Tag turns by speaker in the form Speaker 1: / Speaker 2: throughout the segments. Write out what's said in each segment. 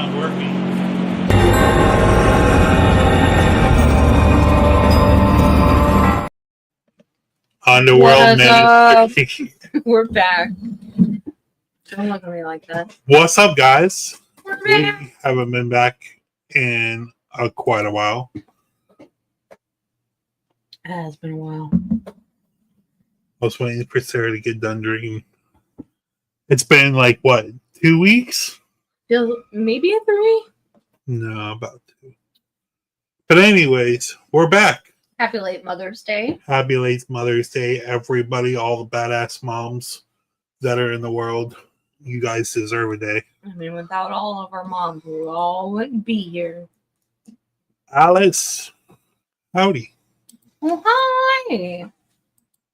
Speaker 1: not working. Underworld Ministry.
Speaker 2: We're back. Don't look at me like that.
Speaker 1: What's up, guys?
Speaker 2: We're
Speaker 1: We
Speaker 2: back.
Speaker 1: haven't been back in quite a while.
Speaker 2: It has been a while.
Speaker 1: I was waiting for Sarah to get done drinking. It's been like, what, 2 weeks?
Speaker 2: Maybe a 3?
Speaker 1: No, about 2. But anyways, we're back.
Speaker 2: Happy late Mother's Day.
Speaker 1: Happy late Mother's Day, everybody, all the badass moms that are in the world. You guys deserve a day.
Speaker 2: I mean, without all of our moms, we all wouldn't be here.
Speaker 1: Alice, howdy.
Speaker 2: Well, hi.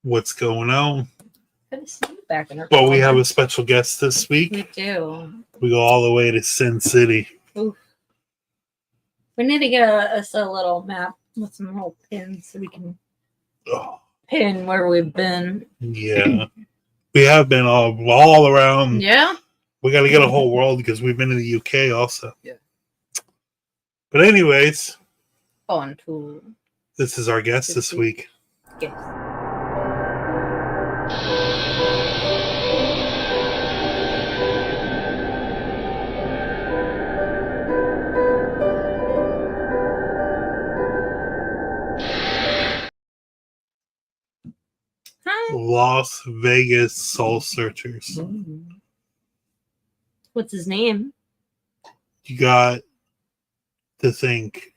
Speaker 1: What's going on?
Speaker 2: Good to see you back in our
Speaker 1: Well, we have a special guest this week.
Speaker 2: We do.
Speaker 1: We go all the way to Sin City.
Speaker 2: Oof. We need to get us a little map with some little pins so we can pin where we've been.
Speaker 1: Yeah. We have been all around.
Speaker 2: Yeah.
Speaker 1: We got to get a whole world because we've been in the UK also.
Speaker 2: Yeah.
Speaker 1: But anyways.
Speaker 2: Fun tool.
Speaker 1: This is our guest this week.
Speaker 2: Yes. Hi.
Speaker 1: Las Vegas Soul Searchers.
Speaker 2: What's his name?
Speaker 1: You got to think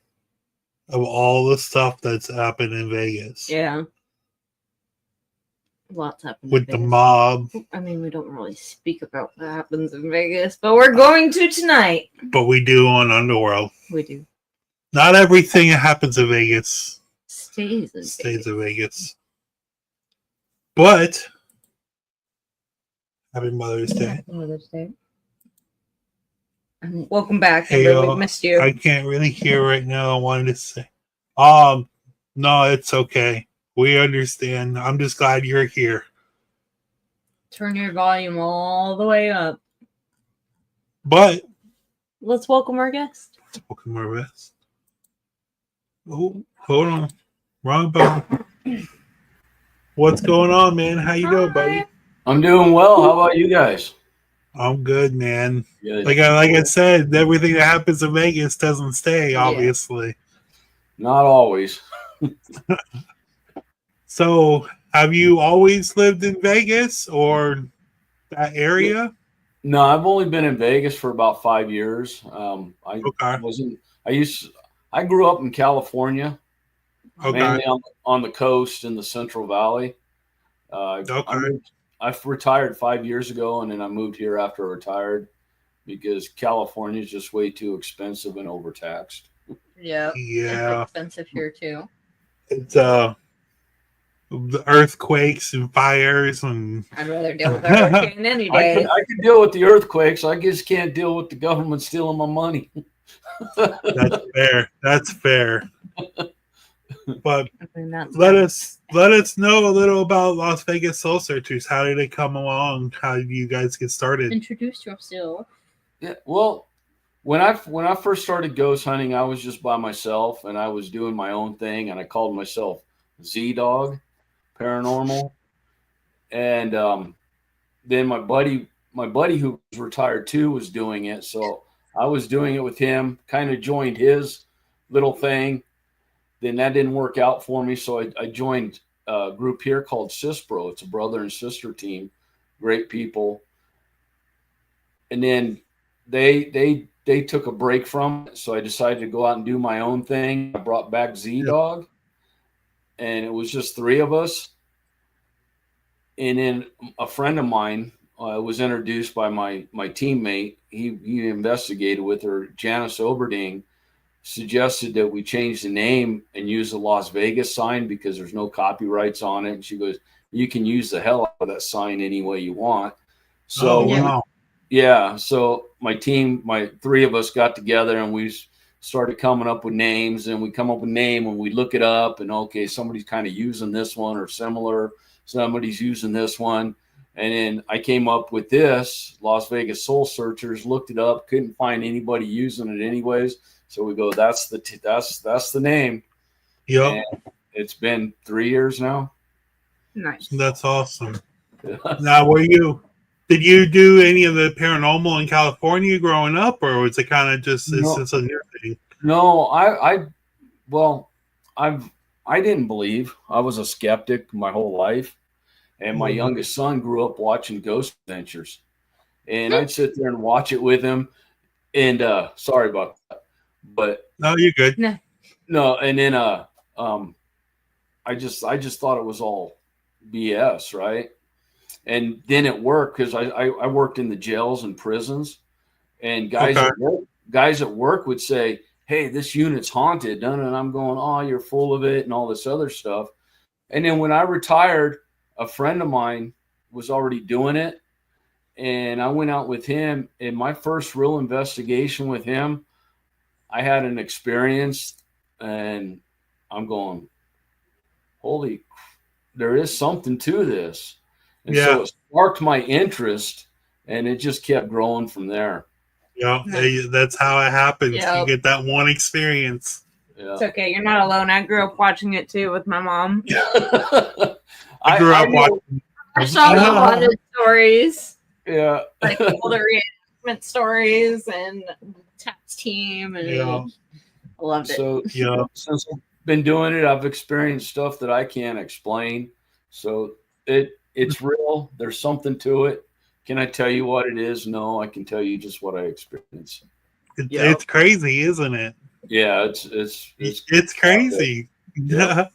Speaker 1: of all the stuff that's happened in Vegas.
Speaker 2: Yeah. Lots happened
Speaker 1: with the mob.
Speaker 2: I mean, we don't really speak about what happens in Vegas, but we're going to tonight.
Speaker 1: But we do on Underworld.
Speaker 2: We do.
Speaker 1: Not everything that happens in Vegas
Speaker 2: stays in
Speaker 1: Vegas. But happy Mother's Day.
Speaker 2: Happy Mother's Day. And welcome back.
Speaker 1: Hey,
Speaker 2: we missed you.
Speaker 1: I can't really hear right now. I wanted to say, no, it's okay. We understand. I'm just glad you're here.
Speaker 2: Turn your volume all the way up.
Speaker 1: But
Speaker 2: let's welcome our guest.
Speaker 1: Welcome our guest. Oh, hold on. Wrong button. What's going on, man? How you doing, buddy?
Speaker 3: I'm doing well. How about you guys?
Speaker 1: I'm good, man.
Speaker 3: Good.
Speaker 1: Like I said, everything that happens in Vegas doesn't stay, obviously.
Speaker 3: Yeah. Not always.
Speaker 1: So, have you always lived in Vegas or that area?
Speaker 3: No, I've only been in Vegas for about 5 years. I grew up in California, mainly on the coast in the Central Valley. I retired 5 years ago, and then I moved here after I retired because California is just way too expensive and overtaxed.
Speaker 2: Yeah. It's expensive here too.
Speaker 1: It's the earthquakes and fires, and
Speaker 2: I'd rather deal with a hurricane any day.
Speaker 3: I can deal with the earthquakes. I just can't deal with the government stealing my money.
Speaker 1: That's fair. But let us know a little about Las Vegas Soul Searchers. How did it come along? How did you guys get started?
Speaker 2: Introduce yourself.
Speaker 3: Yeah, well, when I first started ghost hunting, I was just by myself and I was doing my own thing, and I called myself Z-Dog Paranormal. And then my buddy who was retired too was doing it, so I was doing it with him. Kind of joined his little thing. Then that didn't work out for me, so I joined a group here called Cisbro. It's a brother and sister team, great people. And then they took a break from it, so I decided to go out and do my own thing. I brought back Z-Dog, and it was just 3 of us. And then a friend of mine was introduced by my teammate. He investigated with her, Janice Oberding, suggested that we change the name and use the Las Vegas sign because there's no copyrights on it. And she goes, you can use the hell out of that sign any way you want. So, so my team, 3 of us got together and we started coming up with names, and we come up with a name and we look it up, and okay, somebody's kind of using this one or similar. Somebody's using this one. And then I came up with this Las Vegas Soul Searchers, looked it up, couldn't find anybody using it anyways. So we go, that's the name.
Speaker 1: Yep.
Speaker 3: And it's been 3 years now.
Speaker 2: Nice.
Speaker 1: That's awesome. Now, did you do any of the paranormal in California growing up, or was it kind of just this a new thing?
Speaker 3: No, I didn't believe. I was a skeptic my whole life. And my youngest son grew up watching Ghost Adventures. And I'd sit there and watch it with him. And sorry about that. But
Speaker 1: no, you're good.
Speaker 3: No, and then I just thought it was all BS, right? And then at work, because I worked in the jails and prisons, and guys at work would say, "Hey, this unit's haunted," and I'm going, "Oh, you're full of it," and all this other stuff. And then when I retired, a friend of mine was already doing it, and I went out with him. And my first real investigation with him, I had an experience, and I'm going, "Holy, there is something to this." And so it sparked my interest, and it just kept growing from there.
Speaker 1: Yeah, that's how it happens.
Speaker 2: Yep.
Speaker 1: You get that one experience.
Speaker 3: Yeah.
Speaker 2: It's okay. You're not alone. I grew up watching it too with my mom.
Speaker 1: I grew up watching.
Speaker 2: I saw a lot of stories.
Speaker 3: Yeah.
Speaker 2: Like all the reenactment stories and Taps team, and I loved it.
Speaker 3: So since I've been doing it, I've experienced stuff that I can't explain. So it's real. There's something to it. Can I tell you what it is? No, I can tell you just what I experienced.
Speaker 1: It's crazy, isn't it?
Speaker 3: Yeah, it's
Speaker 1: crazy. Yeah.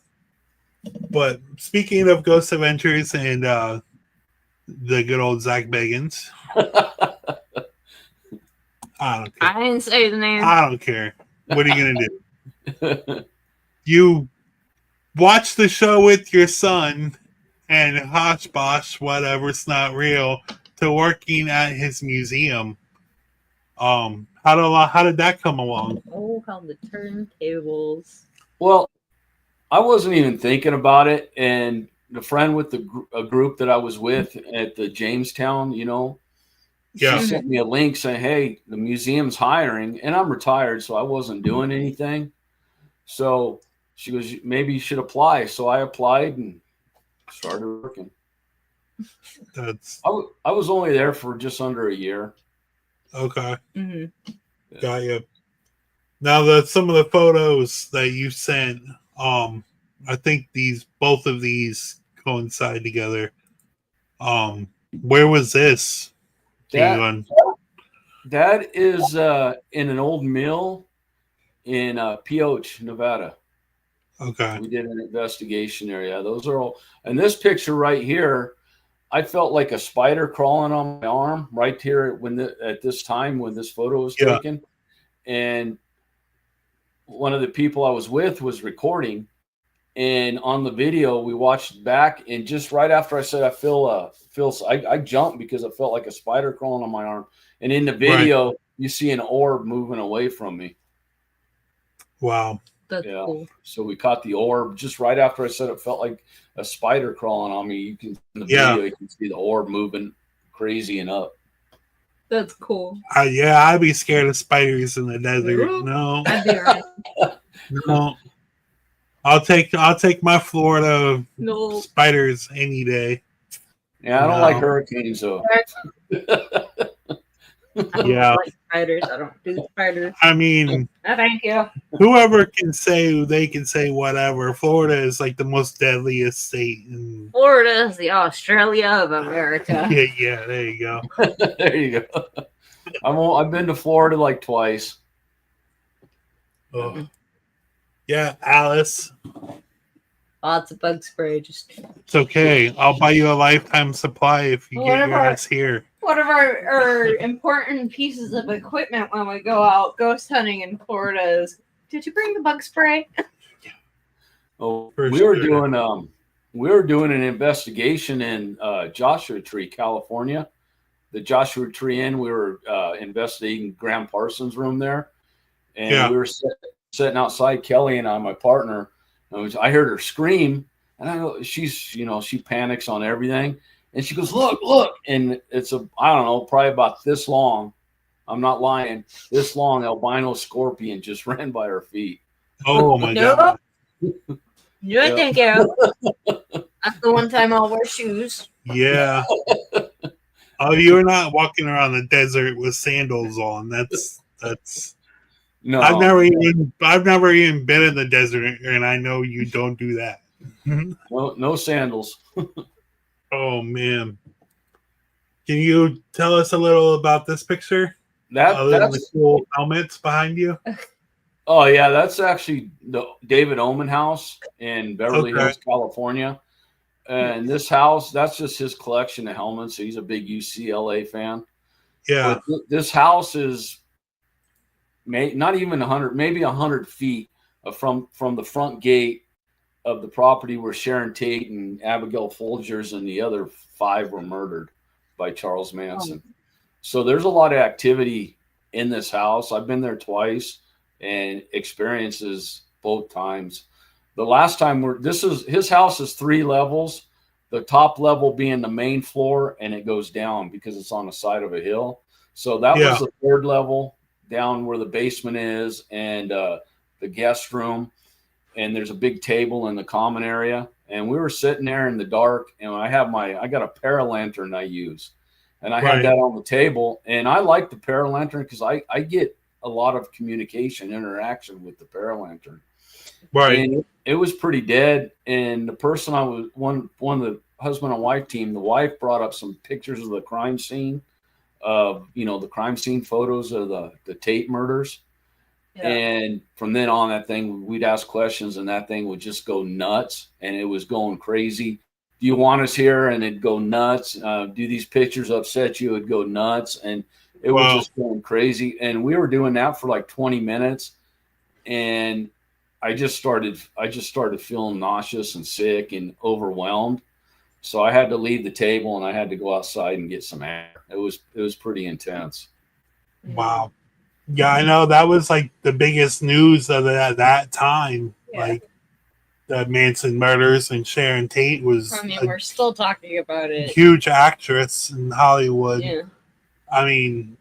Speaker 1: But speaking of Ghost Adventures and the good old Zach Bagans, I don't care.
Speaker 2: I didn't say the name.
Speaker 1: I don't care. What are you gonna do? You watch the show with your son and Hosh Bosh, whatever, it's not real, to working at his museum. How did that come along?
Speaker 2: Oh, how the turntables.
Speaker 3: Well, I wasn't even thinking about it, and the friend with a group that I was with at the Jamestown, she sent me a link saying, "Hey, the museum's hiring," and I'm retired, so I wasn't doing anything. So she goes, "Maybe you should apply." So I applied and started working. I was only there for just under a year.
Speaker 1: Okay.
Speaker 2: Mm-hmm.
Speaker 1: Got you. Now some of the photos that you sent, I think both of these coincide together. Where was this?
Speaker 3: That is in an old mill in Pioche, Nevada.
Speaker 1: Okay.
Speaker 3: We did an investigation there. Yeah, those are all. And this picture right here, I felt like a spider crawling on my arm right here at this time when this photo was taken. And one of the people I was with was recording, and on the video we watched back, and just right after I said I jumped because I felt like a spider crawling on my arm. And in the video, you see an orb moving away from me.
Speaker 1: Wow.
Speaker 2: That's cool.
Speaker 3: So we caught the orb just right after I said it felt like a spider crawling on me. You can in the video you can see the orb moving crazy and up.
Speaker 2: That's cool.
Speaker 1: I'd be scared of spiders in the desert. No.
Speaker 2: I'd be around.
Speaker 1: No. I'll take my Florida spiders any day.
Speaker 3: Yeah, I don't like hurricanes though.
Speaker 2: I don't like spiders. I don't do spiders.
Speaker 1: I mean,
Speaker 2: thank you.
Speaker 1: Whoever can say they can say whatever. Florida is like the most deadliest state.
Speaker 2: Florida is the Australia of America.
Speaker 1: Yeah. There you go.
Speaker 3: There you go. I've been to Florida like twice.
Speaker 1: Oh. Yeah, Alice.
Speaker 2: Lots of bug spray.
Speaker 1: It's okay. I'll buy you a lifetime supply if you get your ass here.
Speaker 2: One of our important pieces of equipment when we go out ghost hunting in Florida is, did you bring the bug spray?
Speaker 3: Oh, we were doing an investigation in Joshua Tree, California. The Joshua Tree Inn, we were investigating Graham Parsons' room there. And we were sitting outside, Kelly and I, my partner. I heard her scream, and I know she panics on everything. And she goes, look. And it's I don't know, probably about this long. I'm not lying. This long albino scorpion just ran by her feet.
Speaker 1: Oh my
Speaker 2: Nope.
Speaker 1: god.
Speaker 2: No, thank you. That's the one time I'll wear shoes.
Speaker 1: Yeah. Oh, you're not walking around the desert with sandals on. That's
Speaker 3: No.
Speaker 1: I've never even been in the desert, and I know you don't do that.
Speaker 3: No sandals.
Speaker 1: Oh man. Can you tell us a little about this picture? Other than the
Speaker 3: That's
Speaker 1: cool helmets behind you?
Speaker 3: oh yeah, that's actually the David Oman house in Beverly
Speaker 1: Okay.
Speaker 3: Hills, California. And this house, that's just his collection of helmets. He's a big UCLA fan.
Speaker 1: Yeah.
Speaker 3: But this house is not even 100, maybe 100 feet from the front gate of the property where Sharon Tate and Abigail Folgers and the other 5 were murdered by Charles Manson. So there's a lot of activity in this house. I've been there twice and experiences both times. The last time his house is 3 levels, the top level being the main floor, and it goes down because it's on the side of a hill. So that was the 3rd level down where the basement is and the guest room. And there's a big table in the common area. And we were sitting there in the dark, and I got a paralantern I use. And I had that on the table. And I like the paralantern because I get a lot of communication interaction with the paralantern.
Speaker 1: Right.
Speaker 3: And it was pretty dead. And the person I was one of the husband and wife team, the wife brought up some pictures of the crime scene, of the crime scene photos of the Tate murders. Yeah. And from then on, that thing, we'd ask questions and that thing would just go nuts, and it was going crazy. Do you want us here? And it'd go nuts. Do these pictures upset you? It'd go nuts. And it was just going crazy. And we were doing that for like 20 minutes. And I just started feeling nauseous and sick and overwhelmed. So I had to leave the table and I had to go outside and get some air. It was pretty intense.
Speaker 1: Wow. Yeah, I know that was like the biggest news of that time. Yeah. Like the Manson murders, and Sharon Tate was.
Speaker 2: I mean, we're still talking about it.
Speaker 1: Huge actress in Hollywood. Yeah. I mean,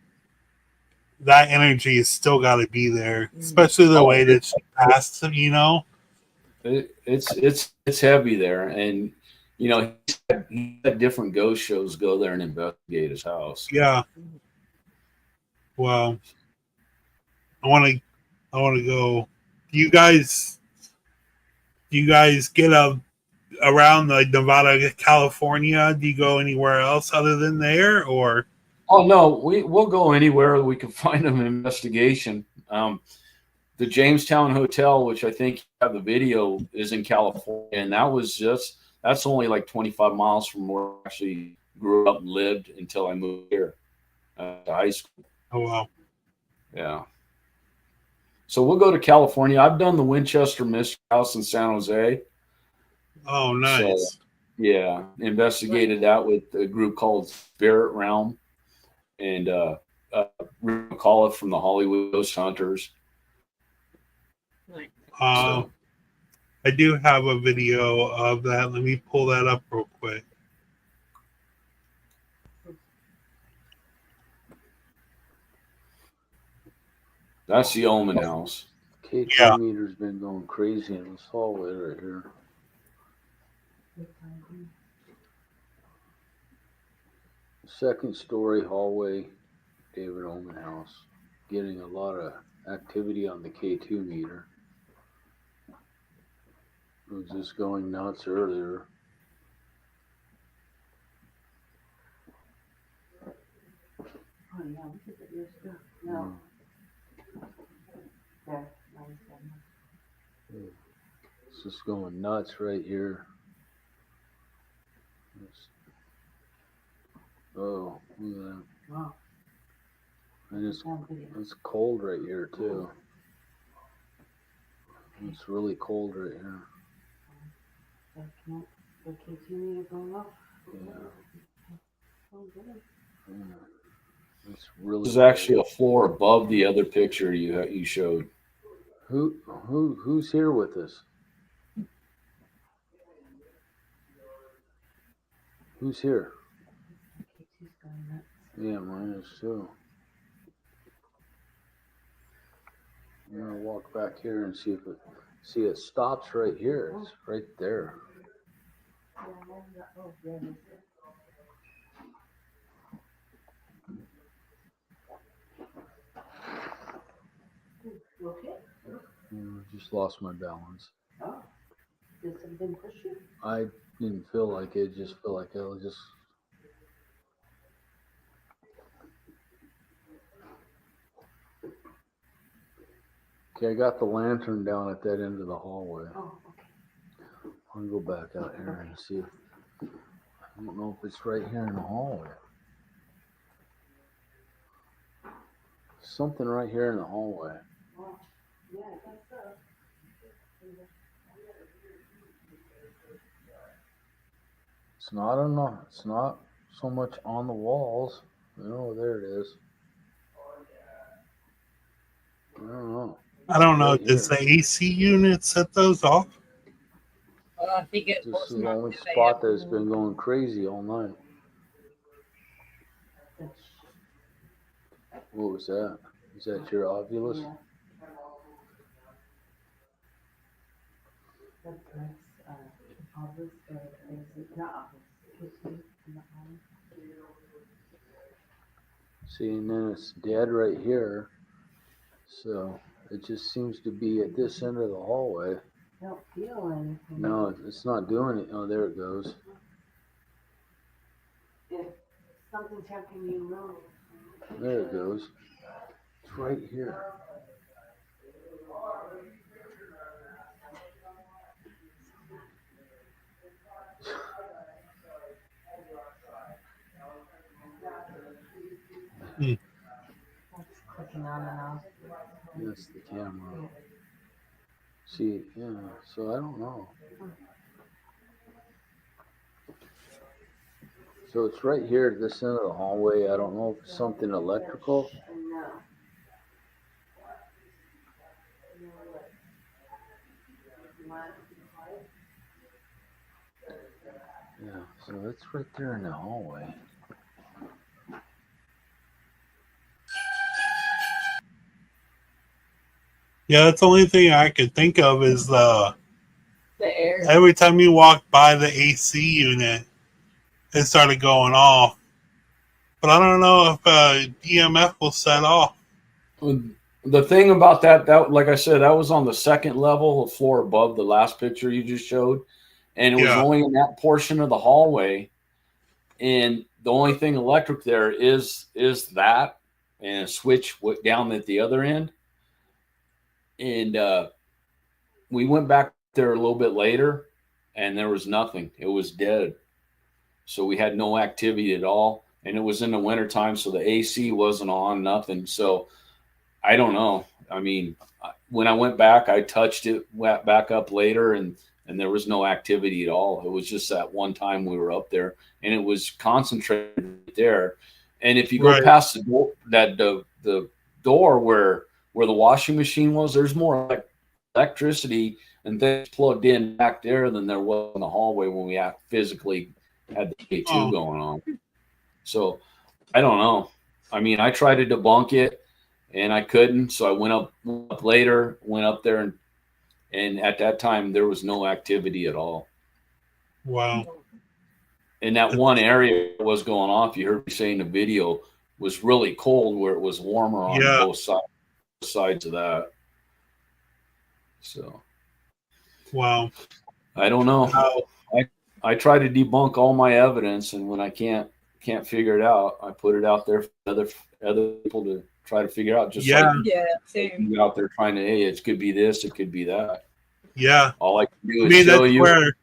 Speaker 1: that energy has still got to be there, especially the way that she passed.
Speaker 3: It's heavy there, and he had different ghost shows go there and investigate his house.
Speaker 1: Yeah. Well, I want to go. Do you guys get around like Nevada, California? Do you go anywhere else other than there, or?
Speaker 3: Oh no, we'll go anywhere we can find an investigation. The Jamestown Hotel, which I think you have the video, is in California, and that's only like 25 miles from where I actually grew up and lived until I moved here to high school.
Speaker 1: Oh wow.
Speaker 3: Yeah. So we'll go to California. I've done the Winchester Mystery House in San Jose.
Speaker 1: Oh, nice.
Speaker 3: So, yeah, investigated that with a group called Spirit Realm, and Rick McAuliffe from the Hollywood Ghost Hunters.
Speaker 1: I do have a video of that. Let me pull that up real quick.
Speaker 3: That's the Omen house.
Speaker 4: K2 meter's been going crazy in this hallway right here. Second story hallway, David Omen house. Getting a lot of activity on the K2 meter. It was just going nuts earlier.
Speaker 5: Oh yeah, look at your stuff. No. There.
Speaker 4: It's just going nuts right here. Oh, look at that.
Speaker 5: Wow.
Speaker 4: And it's cold right here too. It's really cold right here.
Speaker 5: The K2 meter going up.
Speaker 4: Yeah.
Speaker 5: Oh, good.
Speaker 4: Yeah. It's really.
Speaker 3: This is actually a floor above the other picture you showed.
Speaker 4: Who's here with us? Who's here? Yeah, mine is too. I'm gonna walk back here and see if it stops right here. It's right there.
Speaker 5: Oh, yeah. You okay?
Speaker 4: Just lost my balance.
Speaker 5: Oh. Did something push you?
Speaker 4: I didn't feel like it. Just feel like I was just. Okay, I got the lantern down at that end of the hallway.
Speaker 5: Oh, okay.
Speaker 4: I'll go back out here and see if. I don't know if it's right here in the hallway. Something right here in the hallway.
Speaker 5: Oh, yeah, I guess so.
Speaker 4: It's not enough. It's not so much on the walls. Oh, there it is. I don't know.
Speaker 1: I don't know.
Speaker 4: Right
Speaker 1: Does
Speaker 4: here.
Speaker 1: the AC unit set those off?
Speaker 2: I think it
Speaker 4: This
Speaker 2: was
Speaker 4: is the
Speaker 2: not
Speaker 4: only
Speaker 2: today.
Speaker 4: spot that's been going crazy all night. What was that? Is that your ovulus?
Speaker 5: Yeah. That's obvious, not obvious.
Speaker 4: See, and then it's dead right here. So it just seems to be at this end of the hallway.
Speaker 5: I don't feel anything.
Speaker 4: No, it's not doing it. Oh, there it goes.
Speaker 5: If something's helping you move.
Speaker 4: There it goes. It's right here.
Speaker 5: That's clicking on and off.
Speaker 4: That's the camera. See, yeah, so I don't know. So it's right here at this end of the hallway. I don't know if it's something electrical.
Speaker 5: No.
Speaker 4: Yeah, so it's right there in the hallway.
Speaker 1: Yeah, that's the only thing I could think of is
Speaker 2: The air.
Speaker 1: every time you walk by the AC unit, it started going off. But I don't know if EMF will set off.
Speaker 3: The thing about that, like I said, that was on the second level, the floor above the last picture you just showed, and it was
Speaker 1: Yeah.
Speaker 3: only in that portion of the hallway. And the only thing electric there is that, and a switch down at the other end. And we went back there a little bit later, and there was nothing. It was dead. So we had no activity at all, and it was in the wintertime, so the AC wasn't on, nothing. So I don't know. I mean, when I went back, I touched it, went back up later, and there was no activity at all. It was just that one time we were up there, and it was concentrated there. And if you go
Speaker 1: Right.
Speaker 3: past the door, the door where the washing machine was, there's more electricity and things plugged in back there than there was in the hallway when we physically had the K2
Speaker 1: Oh.
Speaker 3: going on. So I don't know. I mean, I tried to debunk it and I couldn't. So I went up later, went up there, and at that time there was no activity at all.
Speaker 1: Wow.
Speaker 3: And that one area was going off. You heard me saying the video was really cold, where it was warmer on both sides of that. So,
Speaker 1: Wow.
Speaker 3: I don't know.
Speaker 1: Wow.
Speaker 3: I try to debunk all my evidence, and when I can't figure it out, I put it out there for other people to try to figure out. Just like
Speaker 2: Same.
Speaker 3: you out there trying to, hey, it could be this, it could be that.
Speaker 1: Yeah.
Speaker 3: All I can do
Speaker 1: I
Speaker 3: is
Speaker 1: mean,
Speaker 3: show you.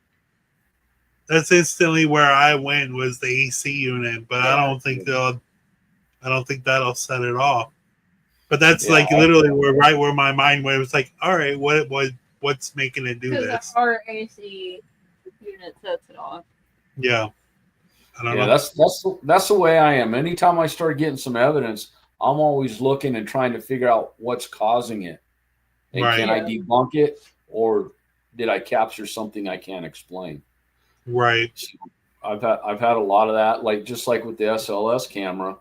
Speaker 1: That's instantly where I went was the AC unit, but I don't think that'll set it off. But that's like literally right where my mind went. It was like, all right, what's making it do this?
Speaker 2: Because our AC unit sets it off.
Speaker 1: Yeah. I don't know.
Speaker 3: That's the way I am. Anytime I start getting some evidence, I'm always looking and trying to figure out what's causing it. And can I debunk it, or did I capture something I can't explain?
Speaker 1: Right.
Speaker 3: So I've had a lot of that, like just like with the SLS camera.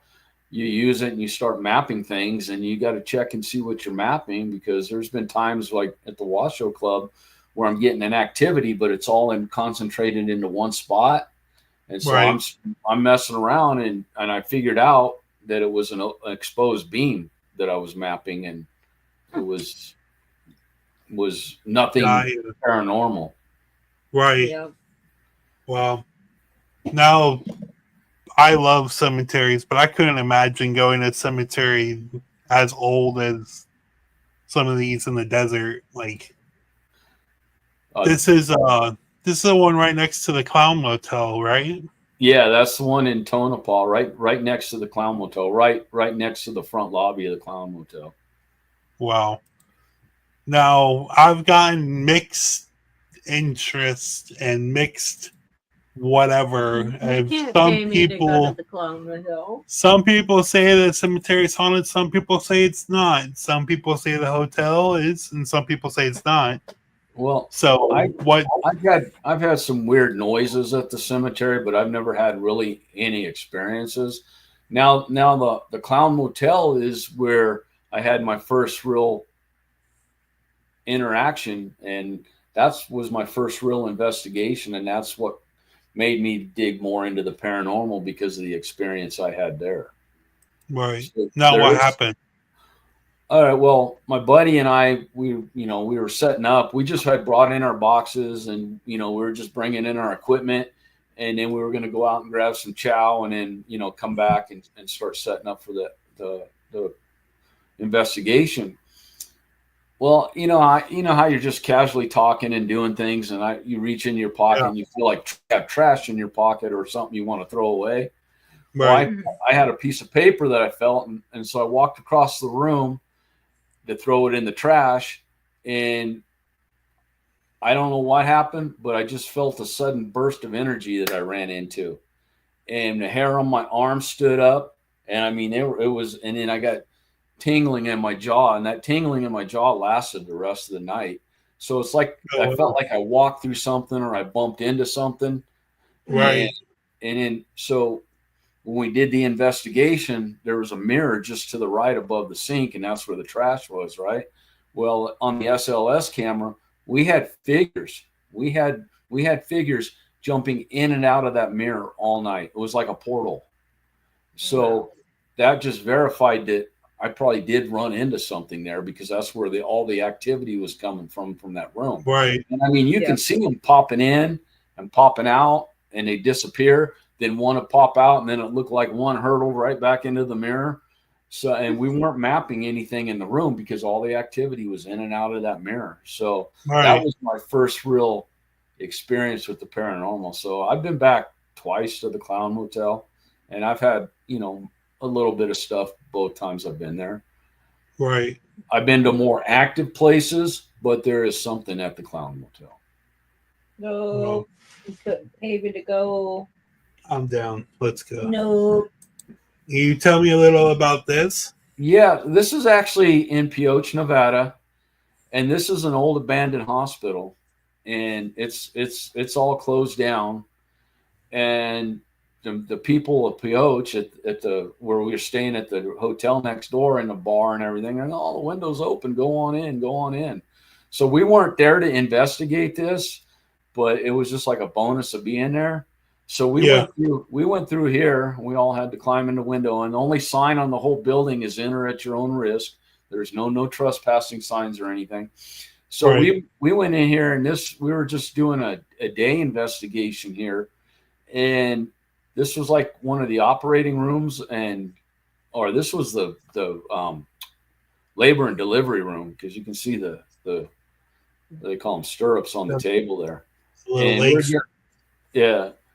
Speaker 3: you use it and you start mapping things, and you got to check and see what you're mapping, because there's been times like at the Washoe Club where I'm getting an activity, but it's all concentrated into one spot. And so
Speaker 1: Right.
Speaker 3: I'm messing around, and I figured out that it was an exposed beam that I was mapping, and it was nothing
Speaker 1: Yeah.
Speaker 3: paranormal.
Speaker 1: Right.
Speaker 2: Yeah.
Speaker 1: Well, now I love cemeteries, but I couldn't imagine going to a cemetery as old as some of these in the desert. Like this is the one right next to the Clown Motel, right?
Speaker 3: Yeah, that's the one in Tonopah, right next to the Clown Motel, right next to the front lobby of the Clown Motel.
Speaker 1: Wow. Now I've gotten mixed interest and mixed whatever.
Speaker 2: You can't pay me to go to the Clown Motel.
Speaker 1: Some people say the cemetery is haunted. Some people say it's not. Some people say the hotel is, and some people say it's not.
Speaker 3: Well,
Speaker 1: so
Speaker 3: I've had some weird noises at the cemetery, but I've never had really any experiences. Now the Clown Motel is where I had my first real interaction, and that was my first real investigation, and that's what made me dig more into the paranormal, because of the experience I had there.
Speaker 1: Right. So now what happened?
Speaker 3: All right. Well, my buddy and I, we were setting up. We just had brought in our boxes, and we were just bringing in our equipment, and then we were going to go out and grab some chow, and then come back and start setting up for the investigation. Well, how you're just casually talking and doing things, and you reach in your pocket and you feel like you have trash in your pocket or something you want to throw away.
Speaker 1: Right.
Speaker 3: Well, I had a piece of paper that I felt, and so I walked across the room to throw it in the trash, and I don't know what happened, but I just felt a sudden burst of energy that I ran into, and the hair on my arm stood up, and I mean it was, and then I got tingling in my jaw, and that tingling in my jaw lasted the rest of the night. So it's like I felt like I walked through something, or I bumped into something,
Speaker 1: right?
Speaker 3: And then so when we did the investigation, there was a mirror just to the right above the sink, and that's where the trash was, right? Well, on the SLS camera, we had figures. We had figures jumping in and out of that mirror all night. It was like a portal. So that just verified that I probably did run into something there, because that's where all the activity was coming from that room.
Speaker 1: Right.
Speaker 3: And I mean, you can see them popping in and popping out, and they disappear. Then one would pop out, and then it looked like one hurtled right back into the mirror. So, and we weren't mapping anything in the room, because all the activity was in and out of that mirror. So that was my first real experience with the paranormal. So I've been back twice to the Clown Motel, and I've had, a little bit of stuff both times I've been there.
Speaker 1: Right.
Speaker 3: I've been to more active places, but there is something at the Clown Motel.
Speaker 2: No, you couldn't pay me to go.
Speaker 1: I'm down. Let's go.
Speaker 2: No.
Speaker 1: You tell me a little about this?
Speaker 3: Yeah, this is actually in Pioche, Nevada, and this is an old abandoned hospital, and it's all closed down, and the people of Pioche at the where we were staying at the hotel next door, and the bar and everything, and all the windows open, go on in. So we weren't there to investigate this, but it was just like a bonus of being there. So we went through here. We all had to climb in the window, and the only sign on the whole building is "Enter at your own risk." There's no trespassing signs or anything. So we went in here, and we were just doing a day investigation here, and this was like one of the operating rooms, or this was the labor and delivery room, because you can see the they call them stirrups on the table there.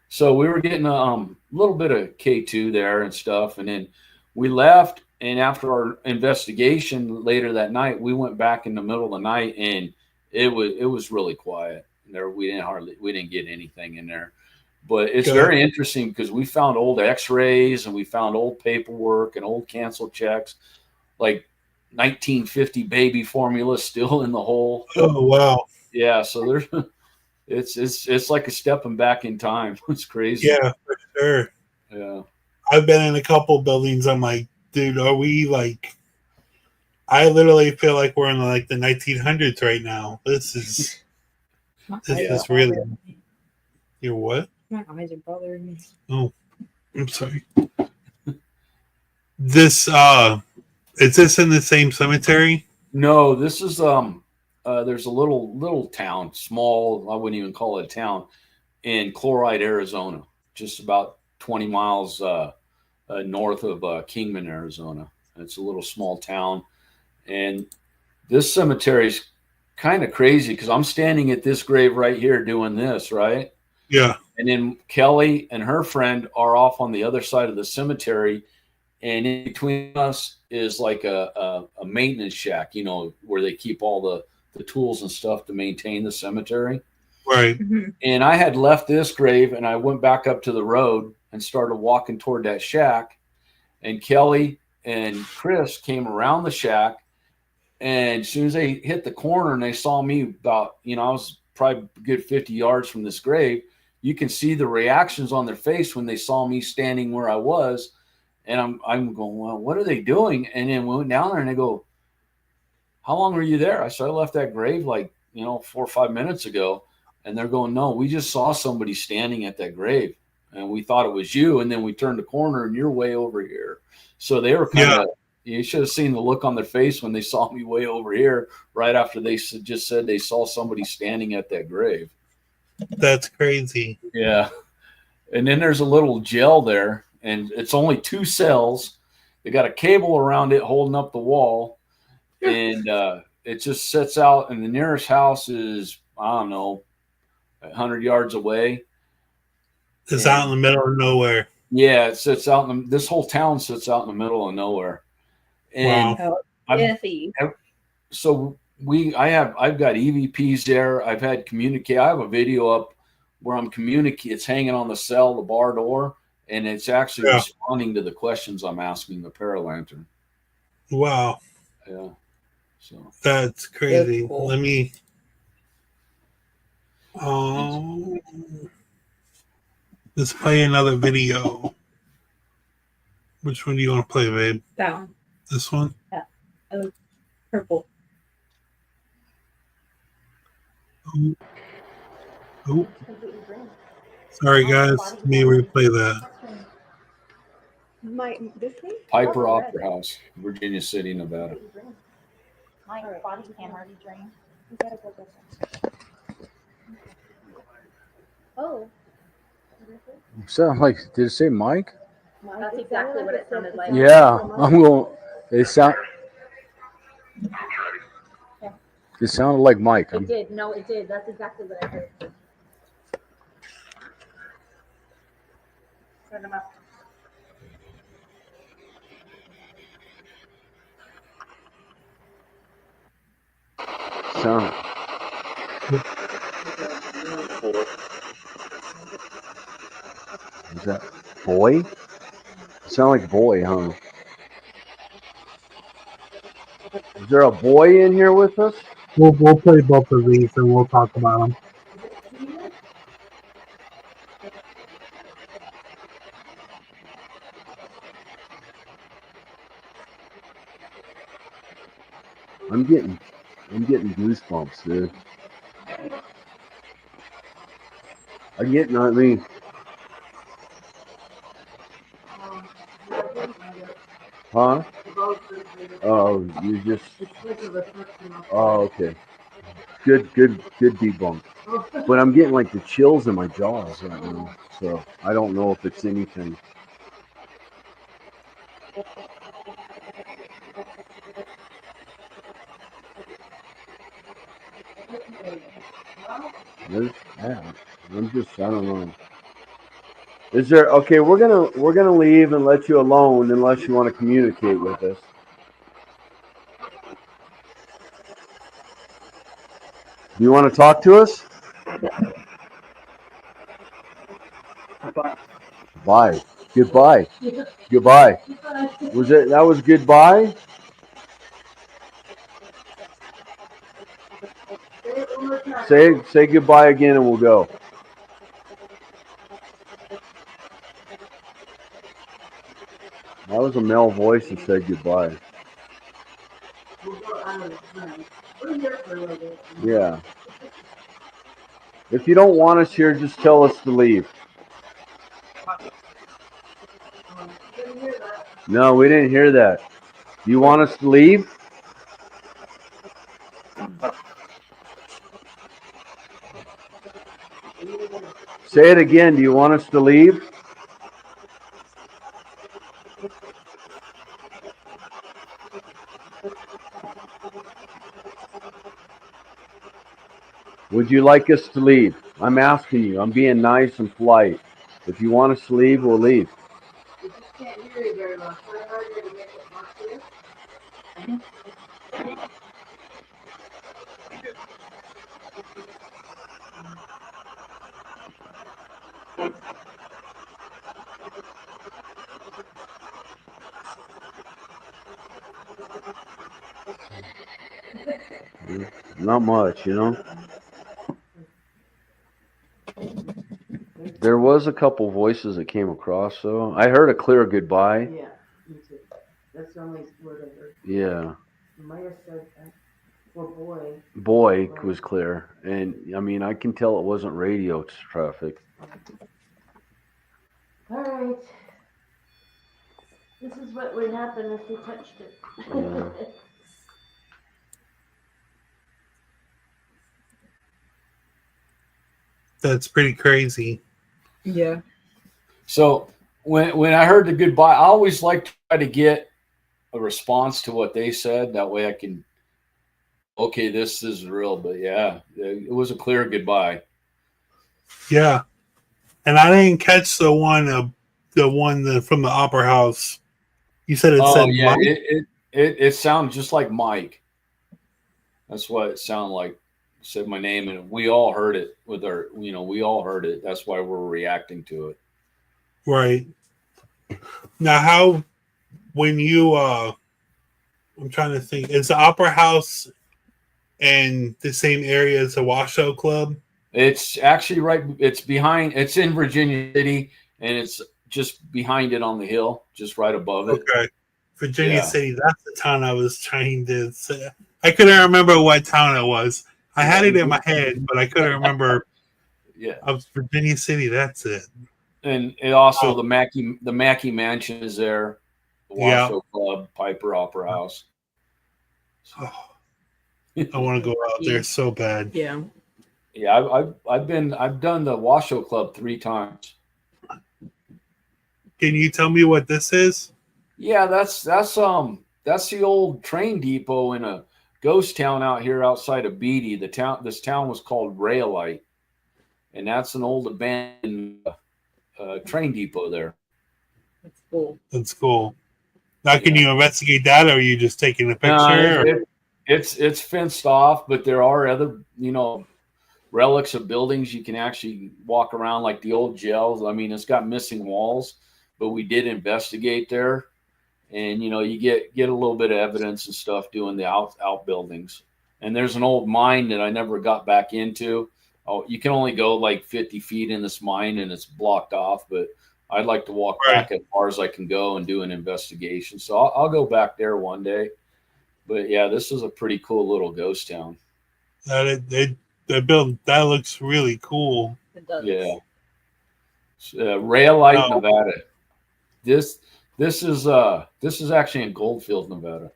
Speaker 3: So we were getting a little bit of K2 there and stuff, and then we left. And after our investigation later that night, we went back in the middle of the night, and it was really quiet there. We didn't get anything in there, but it's very interesting, because we found old X-rays, and we found old paperwork and old canceled checks, like 1950 baby formula still in the hole.
Speaker 1: Oh wow!
Speaker 3: Yeah, so there's. It's like a stepping back in time. It's crazy.
Speaker 1: Yeah, for sure.
Speaker 3: Yeah.
Speaker 1: I've been in a couple buildings. I'm like, dude, are we like? I literally feel like we're in like the 1900s right now. This is really. You're what?
Speaker 2: My eyes are bothering me.
Speaker 1: Oh, I'm sorry. This is this in the same cemetery?
Speaker 3: No, this is there's a little town, small, I wouldn't even call it a town, in Chloride, Arizona, just about 20 miles north of Kingman, Arizona. It's a little small town, and this cemetery is kind of crazy because I'm standing at this grave right here doing this, right?
Speaker 1: Yeah.
Speaker 3: And then Kelly and her friend are off on the other side of the cemetery, and in between us is like a maintenance shack, you know, where they keep all the tools and stuff to maintain the cemetery.
Speaker 1: Right.
Speaker 2: Mhm.
Speaker 3: And I had left this grave and I went back up to the road and started walking toward that shack. And Kelly and Chris came around the shack. And as soon as they hit the corner and they saw me about, you know, I was probably a good 50 yards from this grave, you can see the reactions on their face when they saw me standing where I was. And I'm going, well, what are they doing? And then we went down there and they go, how long were you there? I said, I left that grave like, you know, 4 or 5 minutes ago. And they're going, no, we just saw somebody standing at that grave and we thought it was you. And then we turned the corner and you're way over here. So they were kind of, you should have seen the look on their face when they saw me way over here right after they just said they saw somebody standing at that grave.
Speaker 1: That's crazy.
Speaker 3: Yeah. And then there's a little jail there, and it's only 2 cells. They got a cable around it holding up the wall, and it just sits out. And the nearest house is, I don't know, 100 yards away.
Speaker 1: It's out in the middle of nowhere.
Speaker 3: Yeah, it sits out in this whole town sits out in the middle of nowhere. And
Speaker 1: Wow.
Speaker 3: So I've got EVPs there. I've had communicate. I have a video up where I'm communicating. It's hanging on the cell, the bar door, and it's actually responding to the questions I'm asking the paralantern.
Speaker 1: Wow.
Speaker 3: Yeah. So
Speaker 1: that's crazy.
Speaker 2: That's cool.
Speaker 1: Let me. Let's play another video. Which one do you want to play, babe?
Speaker 2: That one.
Speaker 1: This one?
Speaker 2: Yeah. Oh, purple.
Speaker 1: Oh. Sorry, guys. Let me replay that.
Speaker 3: Piper Opera House, Virginia City, Nevada.
Speaker 5: My body can already drain. We gotta go this one. Oh.
Speaker 4: Sound like, did it say Mike?
Speaker 5: That's exactly what it sounded like.
Speaker 4: Yeah, I'm going. It sounded like Mike.
Speaker 5: It did. No, it did. That's exactly what I heard. Turn them up.
Speaker 4: Sound. Is that boy? Sound like boy, huh? Is there a boy in here with us?
Speaker 1: We'll play both of these and we'll talk about them.
Speaker 4: I'm getting goosebumps, dude. Huh? Oh, you just. Oh, okay. Good debunk. But I'm getting like the chills in my jaws right now, so I don't know if it's anything. I don't know. Is there okay? We're gonna leave and let you alone unless you want to communicate with us. Do you want to talk to us? Bye. Goodbye. Goodbye. That was goodbye? Say goodbye again and we'll go. was a male voice that said goodbye. Yeah. If you don't want us here, just tell us to leave. No, we didn't hear that. Do you want us to leave? Say it again. Do you want us to leave? Would you like us to leave? I'm asking you. I'm being nice and polite. If you want us to leave, we'll leave.
Speaker 6: We just can't hear you very well. Try harder to make it more clear.
Speaker 4: Not much, you know. There was a couple voices that came across, though. I heard a clear goodbye.
Speaker 6: Yeah, me too. That's the only word I heard.
Speaker 4: Yeah.
Speaker 6: You might have said for boy.
Speaker 4: Boy was clear. And, I mean, I can tell it wasn't radio traffic.
Speaker 6: All right. This is what would happen if we touched it.
Speaker 4: Yeah.
Speaker 1: That's pretty crazy.
Speaker 2: Yeah.
Speaker 3: So when I heard the goodbye, I always like to try to get a response to what they said. That way I can, okay, this is real. But yeah, it was a clear goodbye.
Speaker 1: Yeah. And I didn't catch the one from the Opera House. You said it said
Speaker 3: yeah,
Speaker 1: Mike?
Speaker 3: it sounded just like Mike. That's what it sounded like. Said my name, and we all heard it with our, we all heard it. That's why we're reacting to it.
Speaker 1: Right. Now, when you, I'm trying to think, is the Opera House in the same area as the Washoe Club?
Speaker 3: It's actually it's in Virginia City, and it's just behind it on the hill, just right above it.
Speaker 1: Okay. Virginia City, that's the town I was trying to say. I couldn't remember what town it was. I had it in my head, but I couldn't remember.
Speaker 3: Yeah.
Speaker 1: Of Virginia City, that's it.
Speaker 3: And it also the Mackey Mansion is there, the Washoe Club, Piper Opera House.
Speaker 1: Oh, I want to go out there so bad.
Speaker 2: Yeah.
Speaker 3: Yeah, I've done the Washoe Club 3 times.
Speaker 1: Can you tell me what this is?
Speaker 3: Yeah, that's the old train depot in a ghost town out here outside of Beatty. This town was called Rayolite, and that's an old abandoned train depot there.
Speaker 2: That's cool.
Speaker 1: That's cool. Now, can you investigate that, or are you just taking a picture?
Speaker 3: It's fenced off, but there are other relics of buildings you can actually walk around, like the old jails. I mean, it's got missing walls, but we did investigate there. And, you get a little bit of evidence and stuff doing the outbuildings. And there's an old mine that I never got back into. Oh, you can only go like 50 feet in this mine, and it's blocked off. But I'd like to walk back as far as I can go and do an investigation. So I'll go back there one day. But, yeah, this is a pretty cool little ghost town.
Speaker 1: That looks really cool.
Speaker 2: It does.
Speaker 3: Yeah. Rayolite, Nevada. This is actually in Goldfield, Nevada.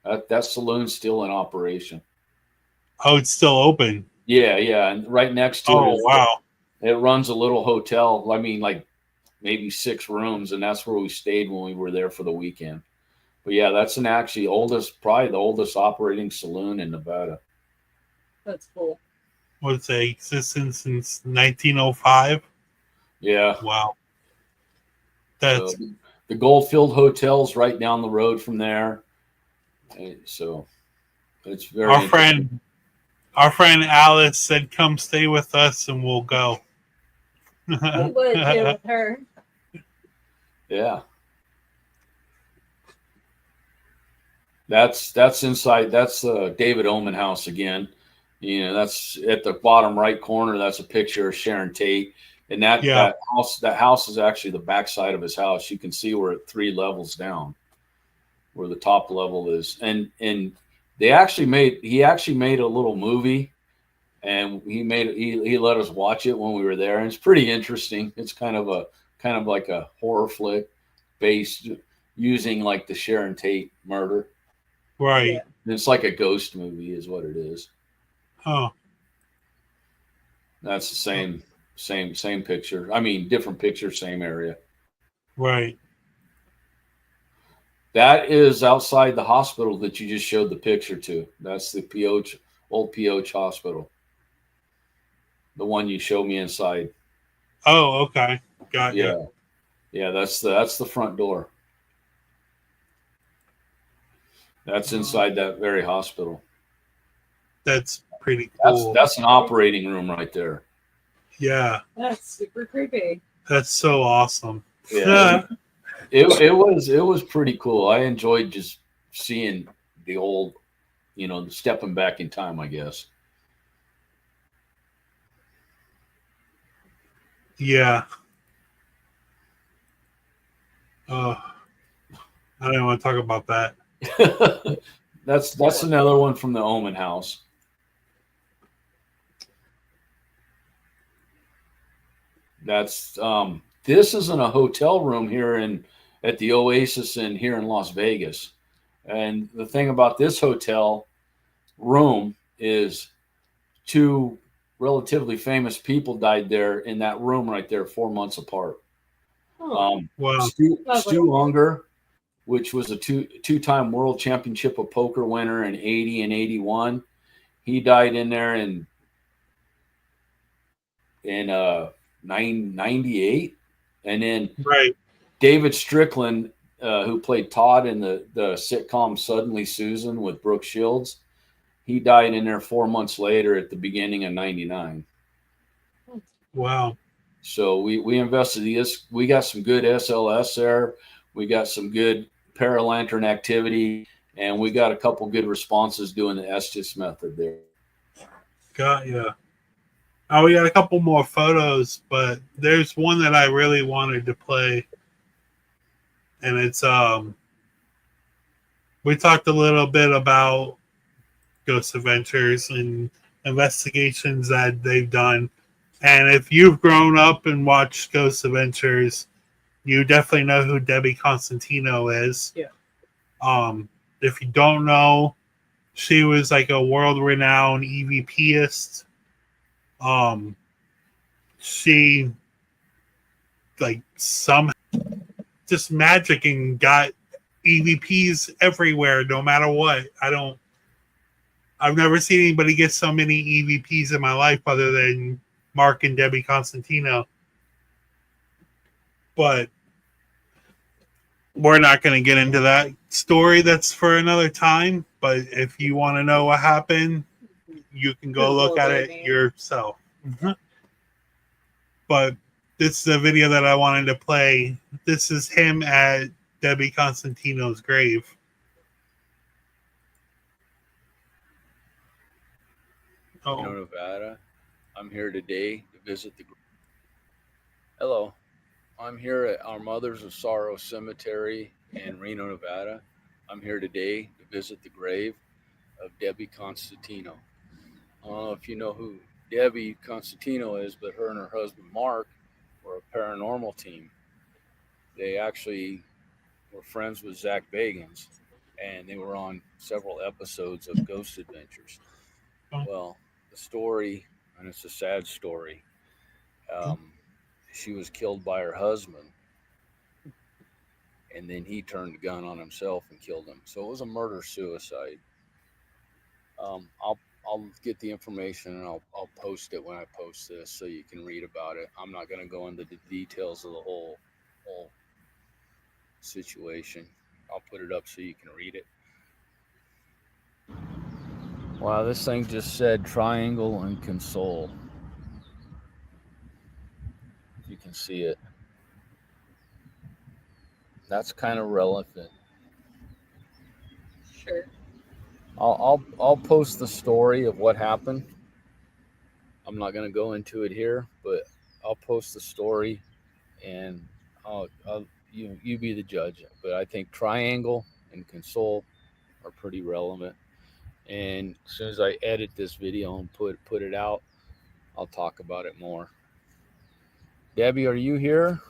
Speaker 3: That saloon's still in operation.
Speaker 1: Oh, it's still open.
Speaker 3: Yeah, and right next to it.
Speaker 1: Oh, wow.
Speaker 3: It runs a little hotel. I mean, like maybe 6 rooms, and that's where we stayed when we were there for the weekend. But yeah, that's probably the oldest operating saloon in Nevada.
Speaker 2: That's cool.
Speaker 1: What's it, existence since 1905?
Speaker 3: Yeah.
Speaker 1: Wow. That's
Speaker 3: the Goldfield Hotel's right down the road from there. So it's very
Speaker 1: our friend Alice said, "Come stay with us, and we'll go."
Speaker 2: We would do with her.
Speaker 3: Yeah. That's inside. That's David Oman house again. That's at the bottom right corner. That's a picture of Sharon Tate. And that
Speaker 1: Yeah.
Speaker 3: that house is actually the backside of his house. You can see we're at 3 levels down, where the top level is. And he actually made a little movie, and he let us watch it when we were there, and it's pretty interesting. It's kind of like a horror flick based using like the Sharon Tate murder.
Speaker 1: Right.
Speaker 3: It's like a ghost movie is what it is.
Speaker 1: Oh.
Speaker 3: That's the same picture. I mean, different picture, same area.
Speaker 1: Right.
Speaker 3: That is outside the hospital that you just showed the picture to. That's the old PH hospital. The one you showed me inside.
Speaker 1: Oh, okay. Got
Speaker 3: Yeah.
Speaker 1: you.
Speaker 3: Yeah, that's the front door. That's inside that very hospital.
Speaker 1: That's pretty cool.
Speaker 3: That's an operating room right there.
Speaker 1: Yeah.
Speaker 2: That's super creepy.
Speaker 1: That's so awesome.
Speaker 3: Yeah. It was pretty cool. I enjoyed just seeing the old, stepping back in time, I guess.
Speaker 1: Yeah. I don't want to talk about that.
Speaker 3: That's another one from the Omen house. That's this isn't a hotel room here at the Oasis here in Las Vegas. And the thing about this hotel room is 2 relatively famous people died there in that room right there 4 months apart.
Speaker 2: Oh,
Speaker 1: Wow.
Speaker 3: Stu Unger, which was a two-time world championship of poker winner in 80 and 81. He died in there in 98. And then
Speaker 1: Right.
Speaker 3: David Strickland, who played Todd in the sitcom Suddenly Susan with Brooke Shields, he died in there 4 months later at the beginning of 99.
Speaker 1: Wow.
Speaker 3: So we invested this. We got some good SLS there. We got some good Paralantern activity, and we got a couple good responses doing the Estes method there.
Speaker 1: Got ya. Oh, we got a couple more photos, but there's one that I really wanted to play, and it's we talked a little bit about Ghost Adventures and investigations that they've done, and if you've grown up and watched Ghost Adventures, you definitely know who Debbie Constantino is.
Speaker 2: Yeah.
Speaker 1: If you don't know, she was like a world-renowned EVPist. She like somehow just magic and got EVPs everywhere, no matter what. I've never seen anybody get so many EVPs in my life other than Mark and Debbie Constantino. But we're not going to get into that story. That's for another time. But if you want to know what happened, you can go look at it yourself. But this is a video that I wanted to play. This is him at Debbie Constantino's grave.
Speaker 3: Reno, Nevada. I'm here today to visit the. Hello, I'm here at our Mothers of Sorrow Cemetery in Reno, Nevada. I'm here today to visit the grave of Debbie Constantino. I don't know if you know who Debbie Constantino is, but her and her husband Mark were a paranormal team. They actually were friends with Zach Bagans, and they were on several episodes of Ghost Adventures. Well, the story, and it's a sad story, she was killed by her husband, and then he turned the gun on himself and killed him. So it was a murder-suicide. I'll get the information and I'll post it when I post this so you can read about it. I'm not going to go into the details of the whole situation. I'll put it up so you can read it. Wow, this thing just said triangle and console. You can see it. That's kind of relevant.
Speaker 2: Sure.
Speaker 3: I'll post the story of what happened. I'm not going to go into it here, but I'll post the story, and you be the judge. But I think triangle and console are pretty relevant. And as soon as I edit this video and put it out, I'll talk about it more. Debbie, are you here?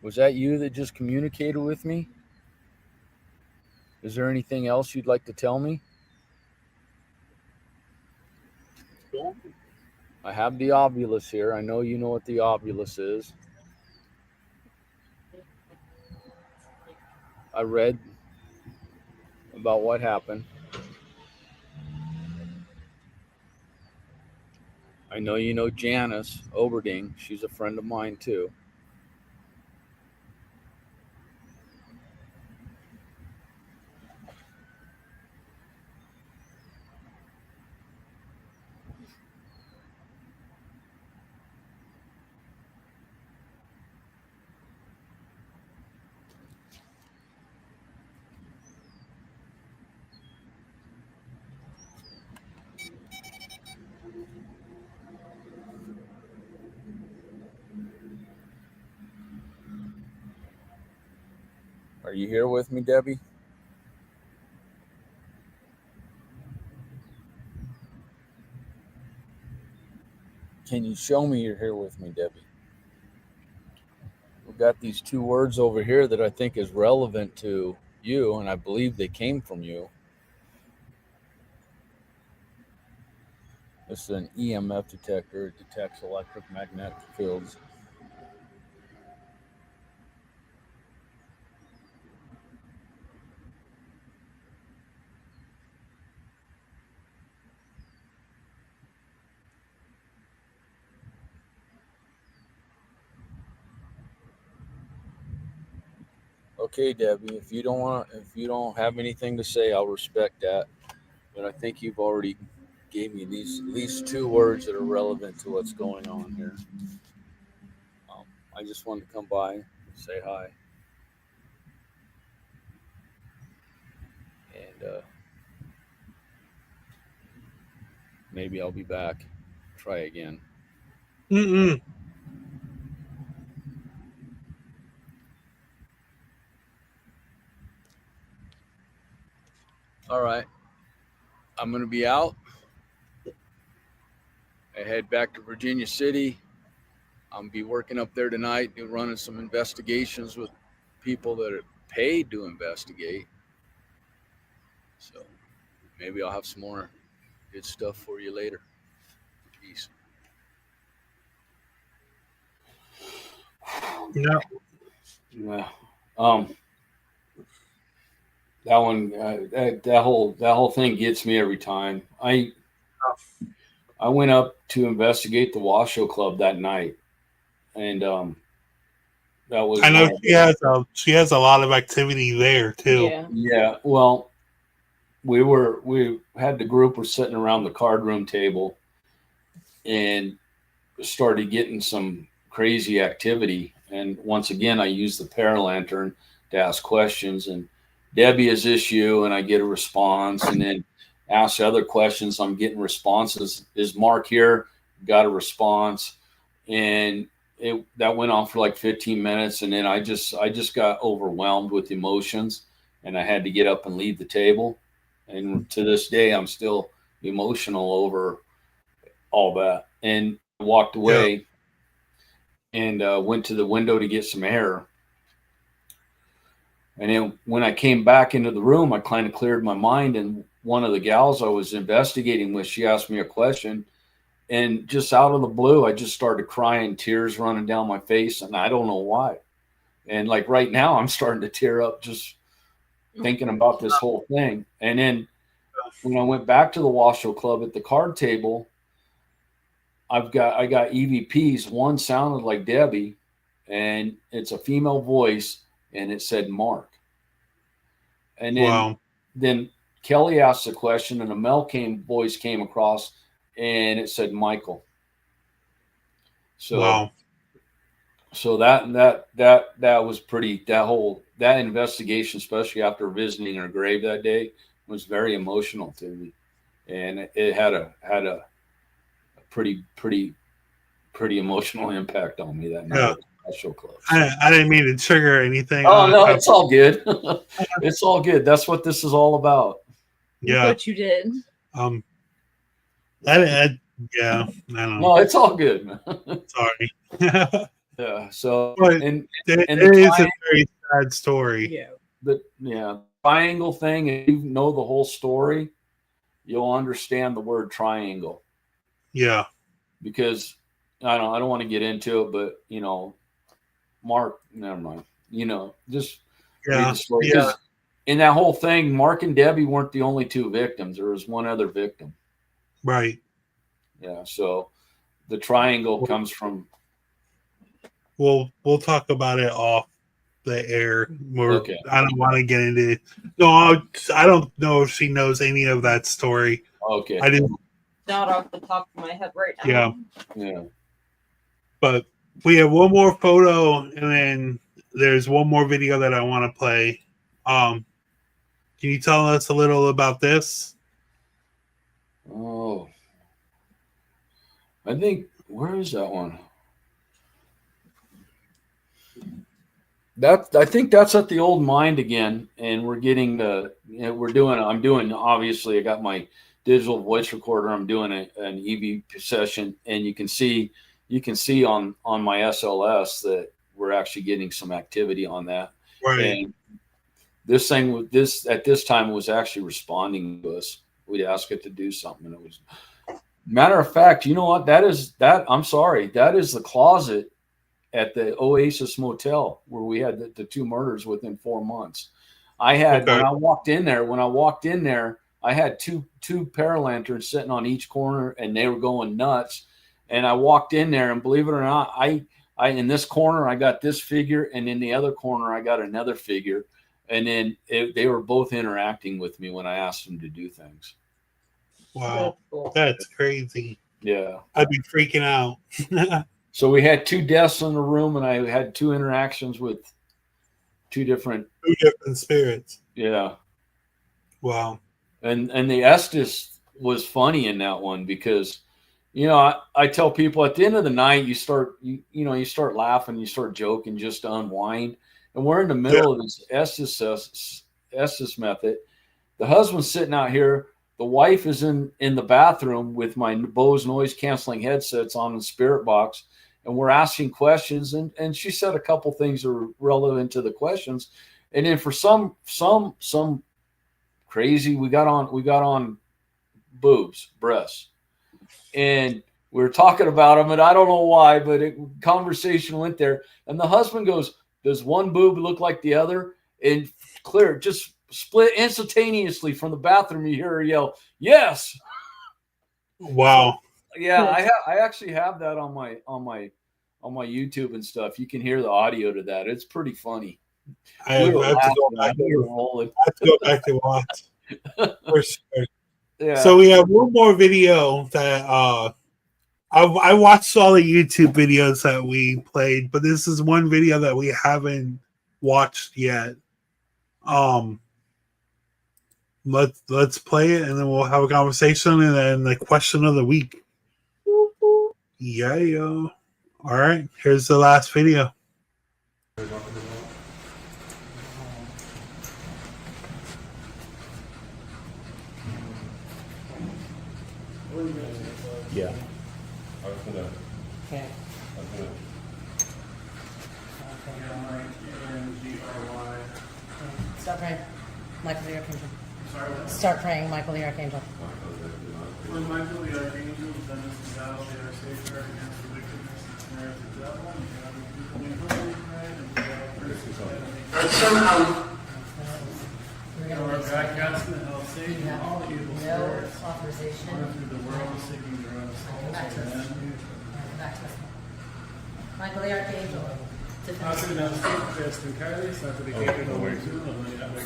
Speaker 3: Was that you that just communicated with me? Is there anything else you'd like to tell me? I have the ovulus here. I know you know what the ovulus is. I read about what happened. I know you know Janice Oberding. She's a friend of mine too. Are you here with me, Debbie? Can you show me you're here with me, Debbie? We've got these two words over here that I think is relevant to you, and I believe they came from you. This is an EMF detector. It detects electromagnetic fields. Okay, Debbie, if you don't have anything to say, I'll respect that. But I think you've already gave me these at least two words that are relevant to what's going on here. I just wanted to come by and say hi. And maybe I'll be back. Try again.
Speaker 1: Mm-mm.
Speaker 3: All right. I'm going to be out. I head back to Virginia City. I'm be working up there tonight, running some investigations with people that are paid to investigate. So maybe I'll have some more good stuff for you later. Peace.
Speaker 1: No.
Speaker 3: Yeah. That one, that whole thing gets me every time. I went up to investigate the Washoe Club that night, and that was.
Speaker 1: I know she has a lot of activity there too.
Speaker 2: Yeah.
Speaker 3: Yeah. Well, we had the group were sitting around the card room table, and started getting some crazy activity. And once again, I used the paralantern to ask questions. And Debbie, is this you? And I get a response, and then ask other questions. I'm getting responses. Is Mark here? Got a response, and that went on for like 15 minutes, and then I just got overwhelmed with emotions, and I had to get up and leave the table. And to this day, I'm still emotional over all that. And walked away and went to the window to get some air. And then when I came back into the room, I kind of cleared my mind. And one of the gals I was investigating with, she asked me a question. And just out of the blue, I just started crying, tears running down my face. And I don't know why. And like right now, I'm starting to tear up just thinking about this whole thing. And then when I went back to the Washoe Club at the card table, I got EVPs. One sounded like Debbie, and it's a female voice, and it said Mark. And then Kelly asked a question, and a male voice came across, and it said Michael. So, so that was pretty. That investigation, especially after visiting her grave that day, was very emotional to me, and it had a pretty pretty emotional impact on me that night.
Speaker 1: Yeah.
Speaker 3: At the Special Club.
Speaker 1: I didn't mean to trigger anything.
Speaker 3: Oh no, it's all good. It's all good. That's what this is all about.
Speaker 1: Yeah.
Speaker 2: What you did.
Speaker 1: Yeah, I don't know.
Speaker 3: No, it's all good, man.
Speaker 1: Sorry.
Speaker 3: Yeah. So
Speaker 1: But
Speaker 3: and
Speaker 1: it
Speaker 3: the
Speaker 1: is a very sad story.
Speaker 2: Yeah.
Speaker 3: the triangle thing, if you know the whole story, you'll understand the word triangle.
Speaker 1: Yeah.
Speaker 3: Because I don't want to get into it, but Mark, never mind. Just read
Speaker 1: Yeah.
Speaker 3: the story.
Speaker 1: Yeah.
Speaker 3: 'Cause in that whole thing, Mark and Debbie weren't the only two victims. There was one other victim.
Speaker 1: Right.
Speaker 3: Yeah. So the triangle comes from.
Speaker 1: We'll talk about it off the air.
Speaker 3: Okay.
Speaker 1: I don't want to get into it. No, I don't know if she knows any of that story.
Speaker 3: Okay.
Speaker 1: I didn't.
Speaker 2: Not off the top of my head right now.
Speaker 1: Yeah.
Speaker 3: Yeah.
Speaker 1: But we have one more photo, and then there's one more video that I want to play. Can you tell us a little about this?
Speaker 3: Oh. I think where is that one? I think that's at the old mine again, and we're getting I'm doing obviously I got my digital voice recorder. I'm doing an EV session, and you can see on my SLS that we're actually getting some activity on that.
Speaker 1: Right.
Speaker 3: And this thing at this time was actually responding to us. We'd ask it to do something, and it was. Matter of fact, you know what? I'm sorry. That is the closet at the Oasis Motel where we had the two murders within 4 months. I had
Speaker 1: Okay.
Speaker 3: when I walked in there, I had two paralanterns sitting on each corner, and they were going nuts. And I walked in there, and believe it or not, I in this corner I got this figure, and in the other corner I got another figure, and then they were both interacting with me when I asked them to do things.
Speaker 1: Wow.
Speaker 2: Cool.
Speaker 1: That's crazy.
Speaker 3: Yeah.
Speaker 1: I'd be freaking out.
Speaker 3: So we had 2 deaths in the room, and I had 2 interactions with 2 different.
Speaker 1: 2 different spirits.
Speaker 3: Yeah.
Speaker 1: Wow.
Speaker 3: And the Estes was funny in that one because, I tell people at the end of the night, you start laughing, you start joking just to unwind. And we're in the middle of this Estes method. The husband's sitting out here. The wife is in the bathroom with my Bose noise canceling headsets on the spirit box. And we're asking questions. And she said a couple things that were relevant to the questions. And then for some crazy, we got on boobs, breasts. And we were talking about them, and I don't know why, but conversation went there. And the husband goes, "Does one boob look like the other?" And clear, just split instantaneously from the bathroom. You hear her yell, "Yes!"
Speaker 1: Wow.
Speaker 3: Yeah, I actually have that on my YouTube and stuff. You can hear the audio to that. It's pretty funny.
Speaker 1: I have to go back to watch. For sure.
Speaker 3: Yeah.
Speaker 1: So we have one more video that I watched all the YouTube videos that we played, but this is one video that we haven't watched yet. Let's play it, and then we'll have a conversation, and then the question of the week. Yeah. All right, here's the last video.
Speaker 7: Yeah.
Speaker 8: Okay. Start praying. Michael the Archangel. Start praying, Michael the Archangel.
Speaker 9: When Michael the Archangel was on this battle, they are safeguarding against the wickedness and snares of the devil, and the other people may humbly pray, and the devil curses them.
Speaker 8: We're
Speaker 9: And
Speaker 8: going
Speaker 9: we're
Speaker 8: to
Speaker 9: backcasting the hell Satan and all the evil
Speaker 8: no
Speaker 9: spirits
Speaker 8: authorization.
Speaker 9: running through the world seeking their own souls.
Speaker 8: Back to us.
Speaker 9: Amen.
Speaker 8: Back to us. Michael the Archangel.
Speaker 9: Hace de nosotros descancares, hasta de que no way to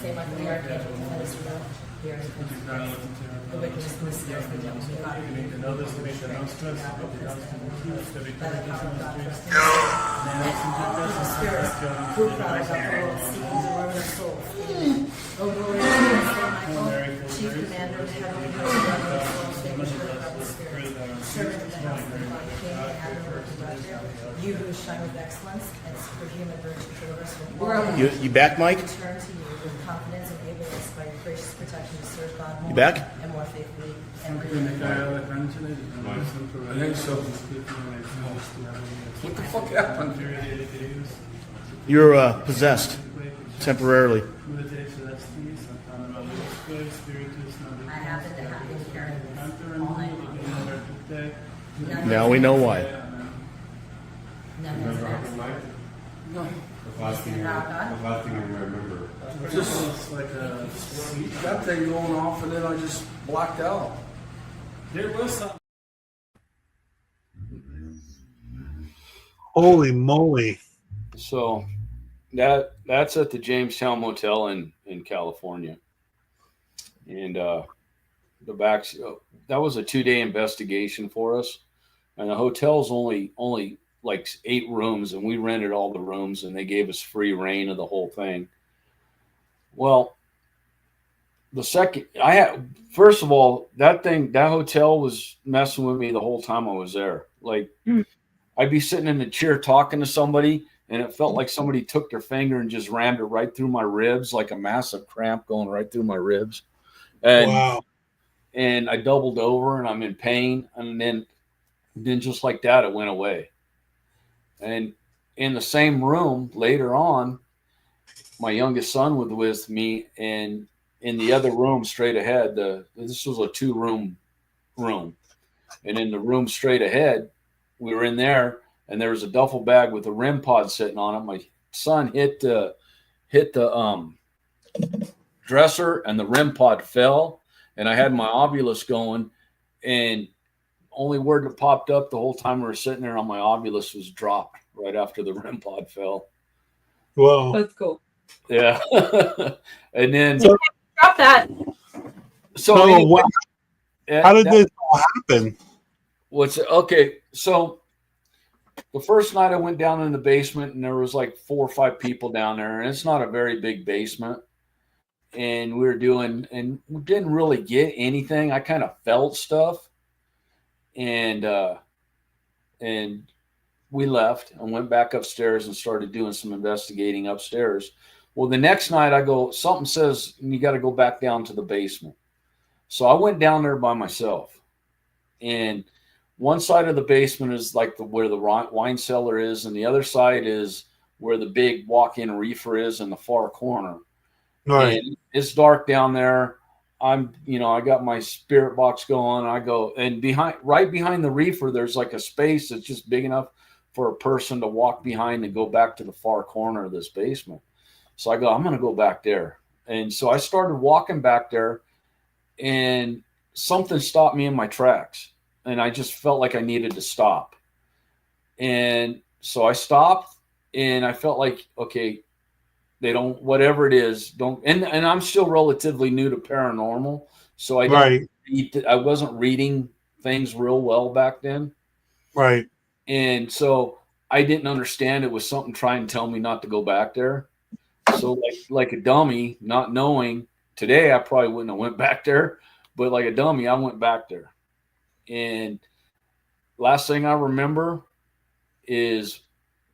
Speaker 8: Say Michael the Archangel. Defend us from the wickedness and the snares of the devil. God, we need to know this to make the most of us, but we don't have the truth to be the power of God trust in us. And all evil spirits who proud about the world seeking the ruin of souls. O glorious Saint Michael, chief commander of the heavenly host, of the souls, sacred of the spirit, servant of the heavenly God, king and advocate of
Speaker 7: director. You who shine with excellence and superhuman virtue deliver us with quality.
Speaker 10: You back, Mike?
Speaker 7: Return to you with confidence and able us by your gracious protection to serve God more
Speaker 10: You back?
Speaker 7: and more faithfully and
Speaker 9: I think so.
Speaker 11: What the fuck happened?
Speaker 10: You're possessed temporarily.
Speaker 7: I happen to have been carrying this all night long.
Speaker 10: Now we know why.
Speaker 7: None of this.
Speaker 11: No.
Speaker 12: The last thing I remember.
Speaker 11: Just like that thing going off, and then I just blacked out.
Speaker 9: There was some.
Speaker 1: Holy moly!
Speaker 3: So that's at the Jamestown Motel in California, and the back that was a 2-day investigation for us, and the hotel's only like 8 rooms, and we rented all the rooms, and they gave us free reign of the whole thing. Well, first of all, that hotel was messing with me the whole time I was there. Like, I'd be sitting in the chair talking to somebody, and it felt like somebody took their finger and just rammed it right through my ribs, like a massive cramp going right through my ribs. And,
Speaker 1: wow.
Speaker 3: And I doubled over, and I'm in pain, and then just like that, it went away. And in the same room later on, my youngest son was with me, and in the other room straight ahead, this was a 2-room room. And in the room straight ahead, we were in there, and there was a duffel bag with a REM pod sitting on it. My son hit the dresser, and the REM pod fell, and I had my ovulus going, and only word that popped up the whole time we were sitting there on my ovulus was dropped right after the REM pod fell.
Speaker 1: Whoa.
Speaker 2: That's cool.
Speaker 3: Yeah. And then
Speaker 2: drop that.
Speaker 3: So anyway,
Speaker 1: how did this all happen?
Speaker 3: Okay? So the first night I went down in the basement, and there was like 4 or 5 people down there, and it's not a very big basement. And we didn't really get anything. I kind of felt stuff, and we left and went back upstairs and started doing some investigating upstairs. Well, the next night something says you got to go back down to the basement. So I went down there by myself, and one side of the basement is like where the wine cellar is, and the other side is where the big walk-in reefer is in the far corner.
Speaker 1: Right.
Speaker 3: And it's dark down there. I got my spirit box going. I go, and right behind the reefer, there's like a space that's just big enough for a person to walk behind and go back to the far corner of this basement. So I go, I'm going to go back there. And so I started walking back there, and something stopped me in my tracks, and I just felt like I needed to stop. And so I stopped, and I felt like, okay, they don't, whatever it is, don't, and I'm still relatively new to paranormal. So I wasn't reading things real well back then.
Speaker 1: Right.
Speaker 3: And so I didn't understand it was something trying to tell me not to go back there. So like a dummy, not knowing, today I probably wouldn't have went back there, but like a dummy, I went back there. And last thing I remember is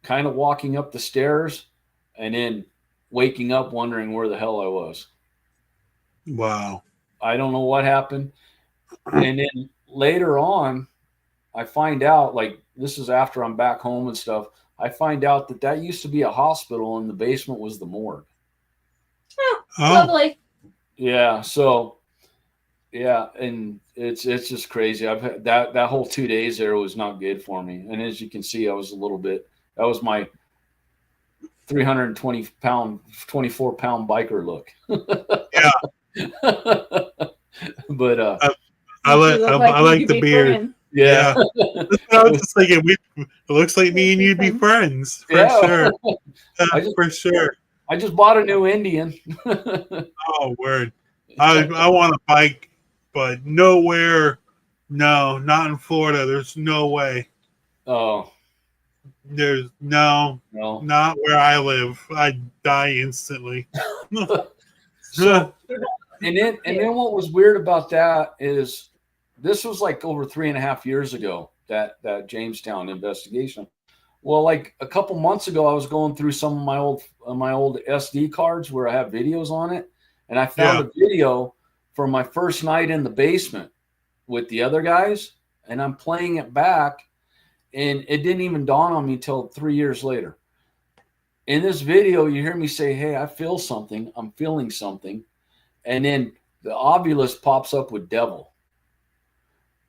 Speaker 3: kind of walking up the stairs and then waking up wondering where the hell I was.
Speaker 1: Wow.
Speaker 3: I don't know what happened. And then later on, I find out, like, this is after I'm back home and stuff, I find out that used to be a hospital, and the basement was the morgue.
Speaker 2: Oh, lovely.
Speaker 3: Yeah. So, yeah. And it's just crazy. I've had that whole 2 days there was not good for me. And as you can see, I was that was my 320-pound, 24-pound biker look.
Speaker 1: Yeah.
Speaker 3: But
Speaker 1: I like the beard.
Speaker 2: Friends.
Speaker 3: Yeah.
Speaker 1: I was just thinking, it looks like me and you'd be friends for sure. For sure.
Speaker 3: I just bought a new Indian.
Speaker 1: Oh, word! I want a bike, but nowhere. No, not in Florida. There's no way.
Speaker 3: Oh.
Speaker 1: There's not where I live. I'd die instantly.
Speaker 3: So, and then what was weird about that is this was like over 3.5 years ago, that Jamestown investigation. Well, like a couple months ago, I was going through some of my old SD cards where I have videos on it, and I found a video from my first night in the basement with the other guys, and I'm playing it back, and it didn't even dawn on me till 3 years later. In this video, you hear me say, "Hey, I feel something. I'm feeling something," and then the Ovilus pops up with devil,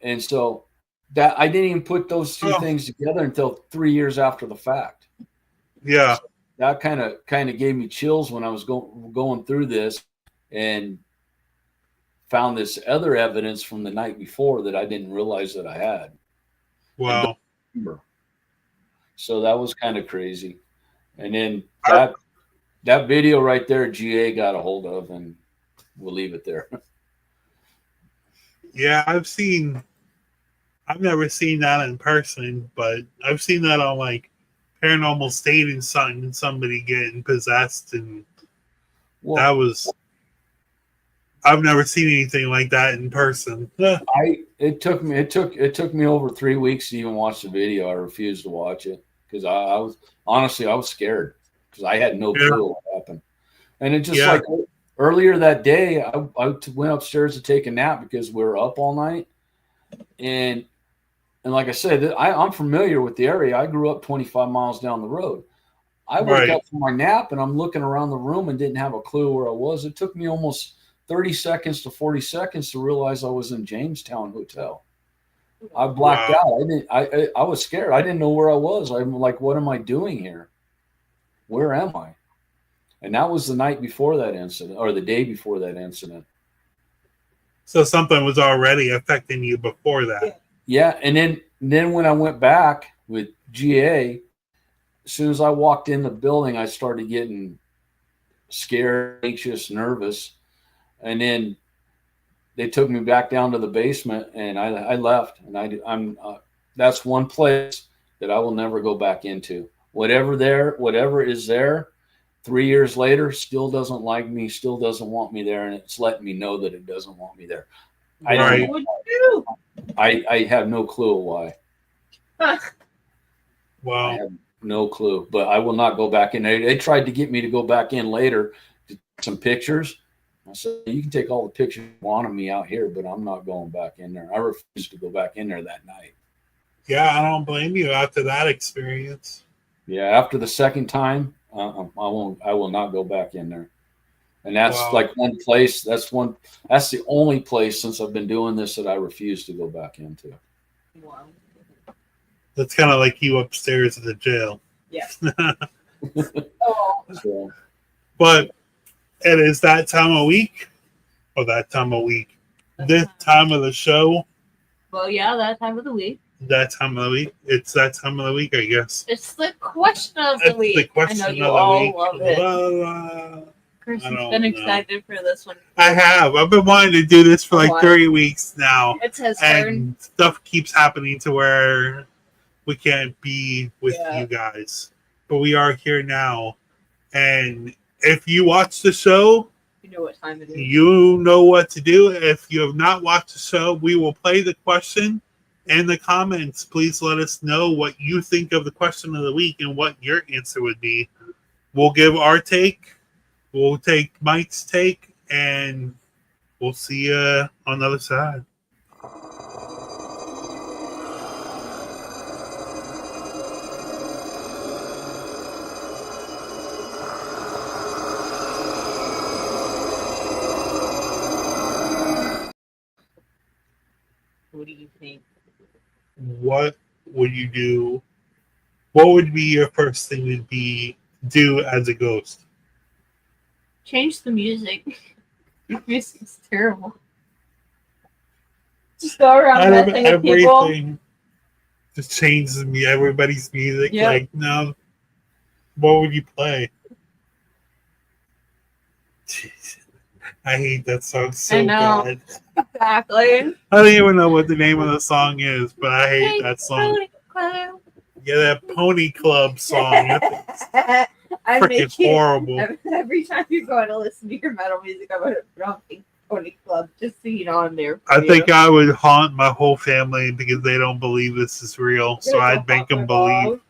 Speaker 3: and so that I didn't even put those two things together until 3 years after the fact.
Speaker 1: Yeah,
Speaker 3: so that kind of gave me chills when I was going through this, and found this other evidence from the night before that I didn't realize that I had.
Speaker 1: Wow.
Speaker 3: So that was kind of crazy. And then that video right there, GA got a hold of, and we'll leave it there.
Speaker 1: Yeah, I've never seen that in person, but I've seen that on like Paranormal State and somebody getting possessed, and I've never seen anything like that in person.
Speaker 3: It took me over 3 weeks to even watch the video. I refused to watch it because I was scared because I had no clue what happened. And it just like earlier that day, I went upstairs to take a nap because we were up all night, and like I said, I'm familiar with the area. I grew up 25 miles down the road. I woke up from my nap and I'm looking around the room and didn't have a clue where I was. It took me almost 30 seconds to 40 seconds to realize I was in Jamestown Hotel. I blacked out. I was scared. I didn't know where I was. I'm like, what am I doing here? Where am I? And that was the night before that incident, or the day before that incident.
Speaker 1: So something was already affecting you before that.
Speaker 3: Yeah, and then when I went back with GA, as soon as I walked in the building, I started getting scared, anxious, nervous. And then they took me back down to the basement, and I left. And that's one place that I will never go back into. Whatever is there, 3 years later, still doesn't like me, still doesn't want me there, and it's letting me know that it doesn't want me there. I have no clue why.
Speaker 1: Wow.
Speaker 3: I have no clue, but I will not go back in there. They tried to get me to go back in later to take some pictures. I said, you can take all the pictures you want of me out here, but I'm not going back in there. I refused to go back in there that night.
Speaker 1: Yeah, I don't blame you after that experience.
Speaker 3: Yeah, after the second time, I will not go back in there. And that's like one place. That's the only place since I've been doing this that I refuse to go back into.
Speaker 2: Wow.
Speaker 1: That's kind of like you upstairs at the jail.
Speaker 2: Yeah.
Speaker 3: So,
Speaker 1: but it is that time of week, or that time of week, this time of the show.
Speaker 2: Well, yeah, that time of the week.
Speaker 1: That time of the week. It's that time of the week, I guess.
Speaker 2: It's the question of the week.
Speaker 1: The question
Speaker 2: I know you
Speaker 1: of the
Speaker 2: all
Speaker 1: week.
Speaker 2: love it. Chris has been excited for this one.
Speaker 1: I have. I've been wanting to do this for like 3 weeks now.
Speaker 2: It's his
Speaker 1: and
Speaker 2: turn.
Speaker 1: Stuff keeps happening to where we can't be with you guys. But we are here now. And if you watch the show,
Speaker 2: you know what time it is.
Speaker 1: You know what to do. If you have not watched the show, we will play the question in the comments. Please let us know what you think of the question of the week and what your answer would be. We'll give our take. We'll take Mike's take, and we'll see you on the other side.
Speaker 2: What do you think?
Speaker 1: What would you do? What would be your first thing to do as a ghost?
Speaker 2: Change the music. The music's terrible. Just go around messing with people.
Speaker 1: Just change everybody's music.
Speaker 2: Yep.
Speaker 1: Like, no. What would you play? Jeez. I hate that song so bad.
Speaker 2: Exactly.
Speaker 1: I don't even know what the name of the song is, but I hate that song. Yeah, that Pony Club song. Freaking horrible.
Speaker 2: Every time you're going to listen to your metal music, I'm going to put on Pink Pony Club just seen on there.
Speaker 1: I think I would haunt my whole family because they don't believe this is real. So I'd make them believe.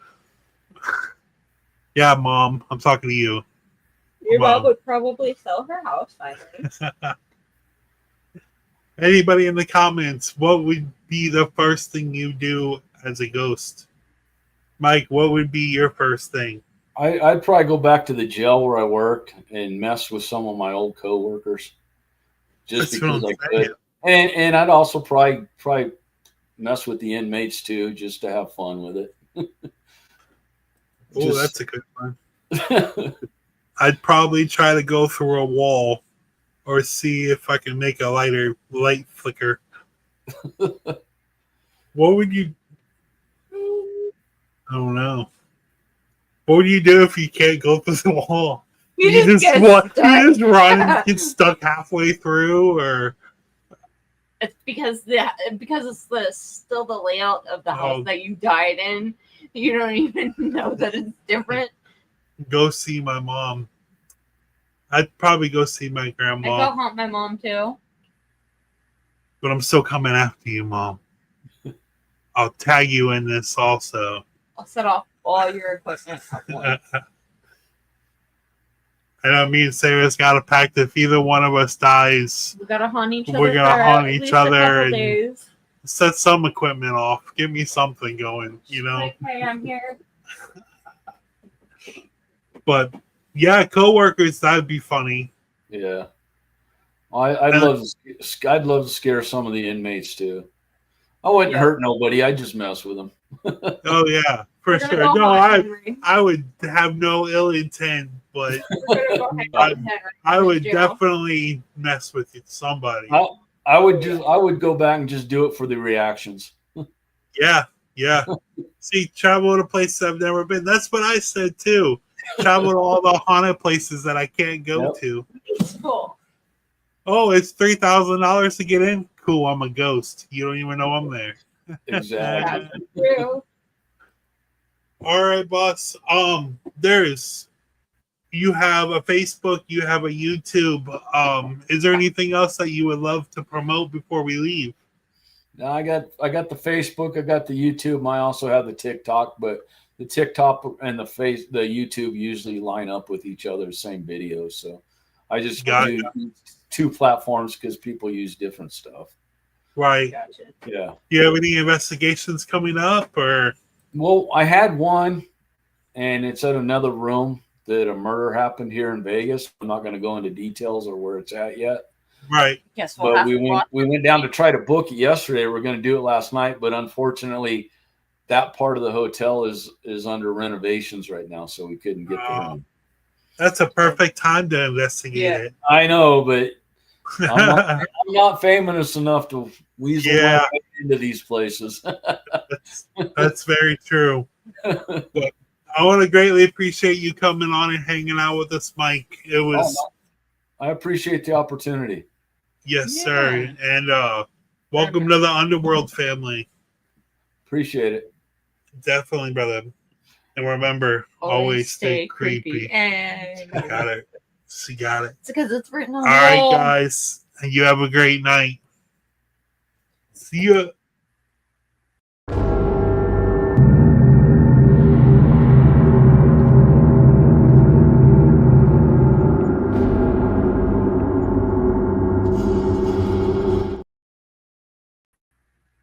Speaker 1: Yeah, Mom, I'm talking to you.
Speaker 2: Your mom would probably sell her house finally.
Speaker 1: Anybody in the comments, what would be the first thing you do as a ghost? Mike, what would be your first thing?
Speaker 3: I'd probably go back to the jail where I worked and mess with some of my old coworkers, just because I could. And I'd also probably mess with the inmates too, just to have fun with it.
Speaker 1: Oh, that's a good one. I'd probably try to go through a wall or see if I can make a light flicker. What would you? I don't know. What would you do if you can't go through the wall? You just run and get stuck halfway through, or
Speaker 2: it's because it's still the layout of the house that you died in. You don't even know that it's different.
Speaker 1: Go see my mom. I'd probably go see my grandma.
Speaker 2: I'd go haunt my mom too.
Speaker 1: But I'm still coming after you, Mom. I'll tag you in this also.
Speaker 2: I'll set off all your equipment at once.
Speaker 1: I know me and Sarah's got a pact. If either one of us dies,
Speaker 2: We gotta haunt each other.
Speaker 1: We're gonna haunt each other and
Speaker 2: days.
Speaker 1: set some equipment off. Give me something going, you know.
Speaker 2: Okay, I'm here.
Speaker 1: But yeah, coworkers, that'd be funny.
Speaker 3: Yeah, I'd love to scare some of the inmates too. I wouldn't hurt nobody. I'd just mess with them.
Speaker 1: Oh yeah, for sure. No, I would have no ill intent, but I would definitely mess with somebody.
Speaker 3: I would go back and just do it for the reactions.
Speaker 1: Yeah. See, travel to places I've never been. That's what I said too. Travel to all the haunted places that I can't go to.
Speaker 2: Cool.
Speaker 1: Oh, it's $3,000 to get in? Cool, I'm a ghost. You don't even know I'm there.
Speaker 3: Exactly.
Speaker 2: True.
Speaker 1: All right, boss. You have a Facebook, you have a YouTube. Is there anything else that you would love to promote before we leave?
Speaker 3: No, I got the Facebook, I got the YouTube. I also have the TikTok, but the TikTok and the YouTube usually line up with each other, same videos. So I just do two platforms because people use different stuff.
Speaker 1: Right.
Speaker 2: Gotcha.
Speaker 3: Yeah.
Speaker 1: Do you have any investigations coming up, or?
Speaker 3: Well, I had one, and it's at another room that a murder happened here in Vegas. I'm not going to go into details or where it's at yet.
Speaker 1: Right.
Speaker 2: Guess
Speaker 3: but we went down to try to book it yesterday. We're going to do it last night, but unfortunately, that part of the hotel is under renovations right now, so we couldn't get the room.
Speaker 1: That's a perfect time to investigate it.
Speaker 3: I know, but I'm not famous enough to weasel my way into these places.
Speaker 1: That's very true. But I want to greatly appreciate you coming on and hanging out with us, Mike. It was.
Speaker 3: I appreciate the opportunity.
Speaker 1: Yes, sir. And welcome to the Underworld family.
Speaker 3: Appreciate it.
Speaker 1: Definitely, brother. And remember, always stay creepy.
Speaker 2: And
Speaker 1: You got it. You got it.
Speaker 2: It's because it's written on
Speaker 1: All right, guys. And you have a great night. See ya.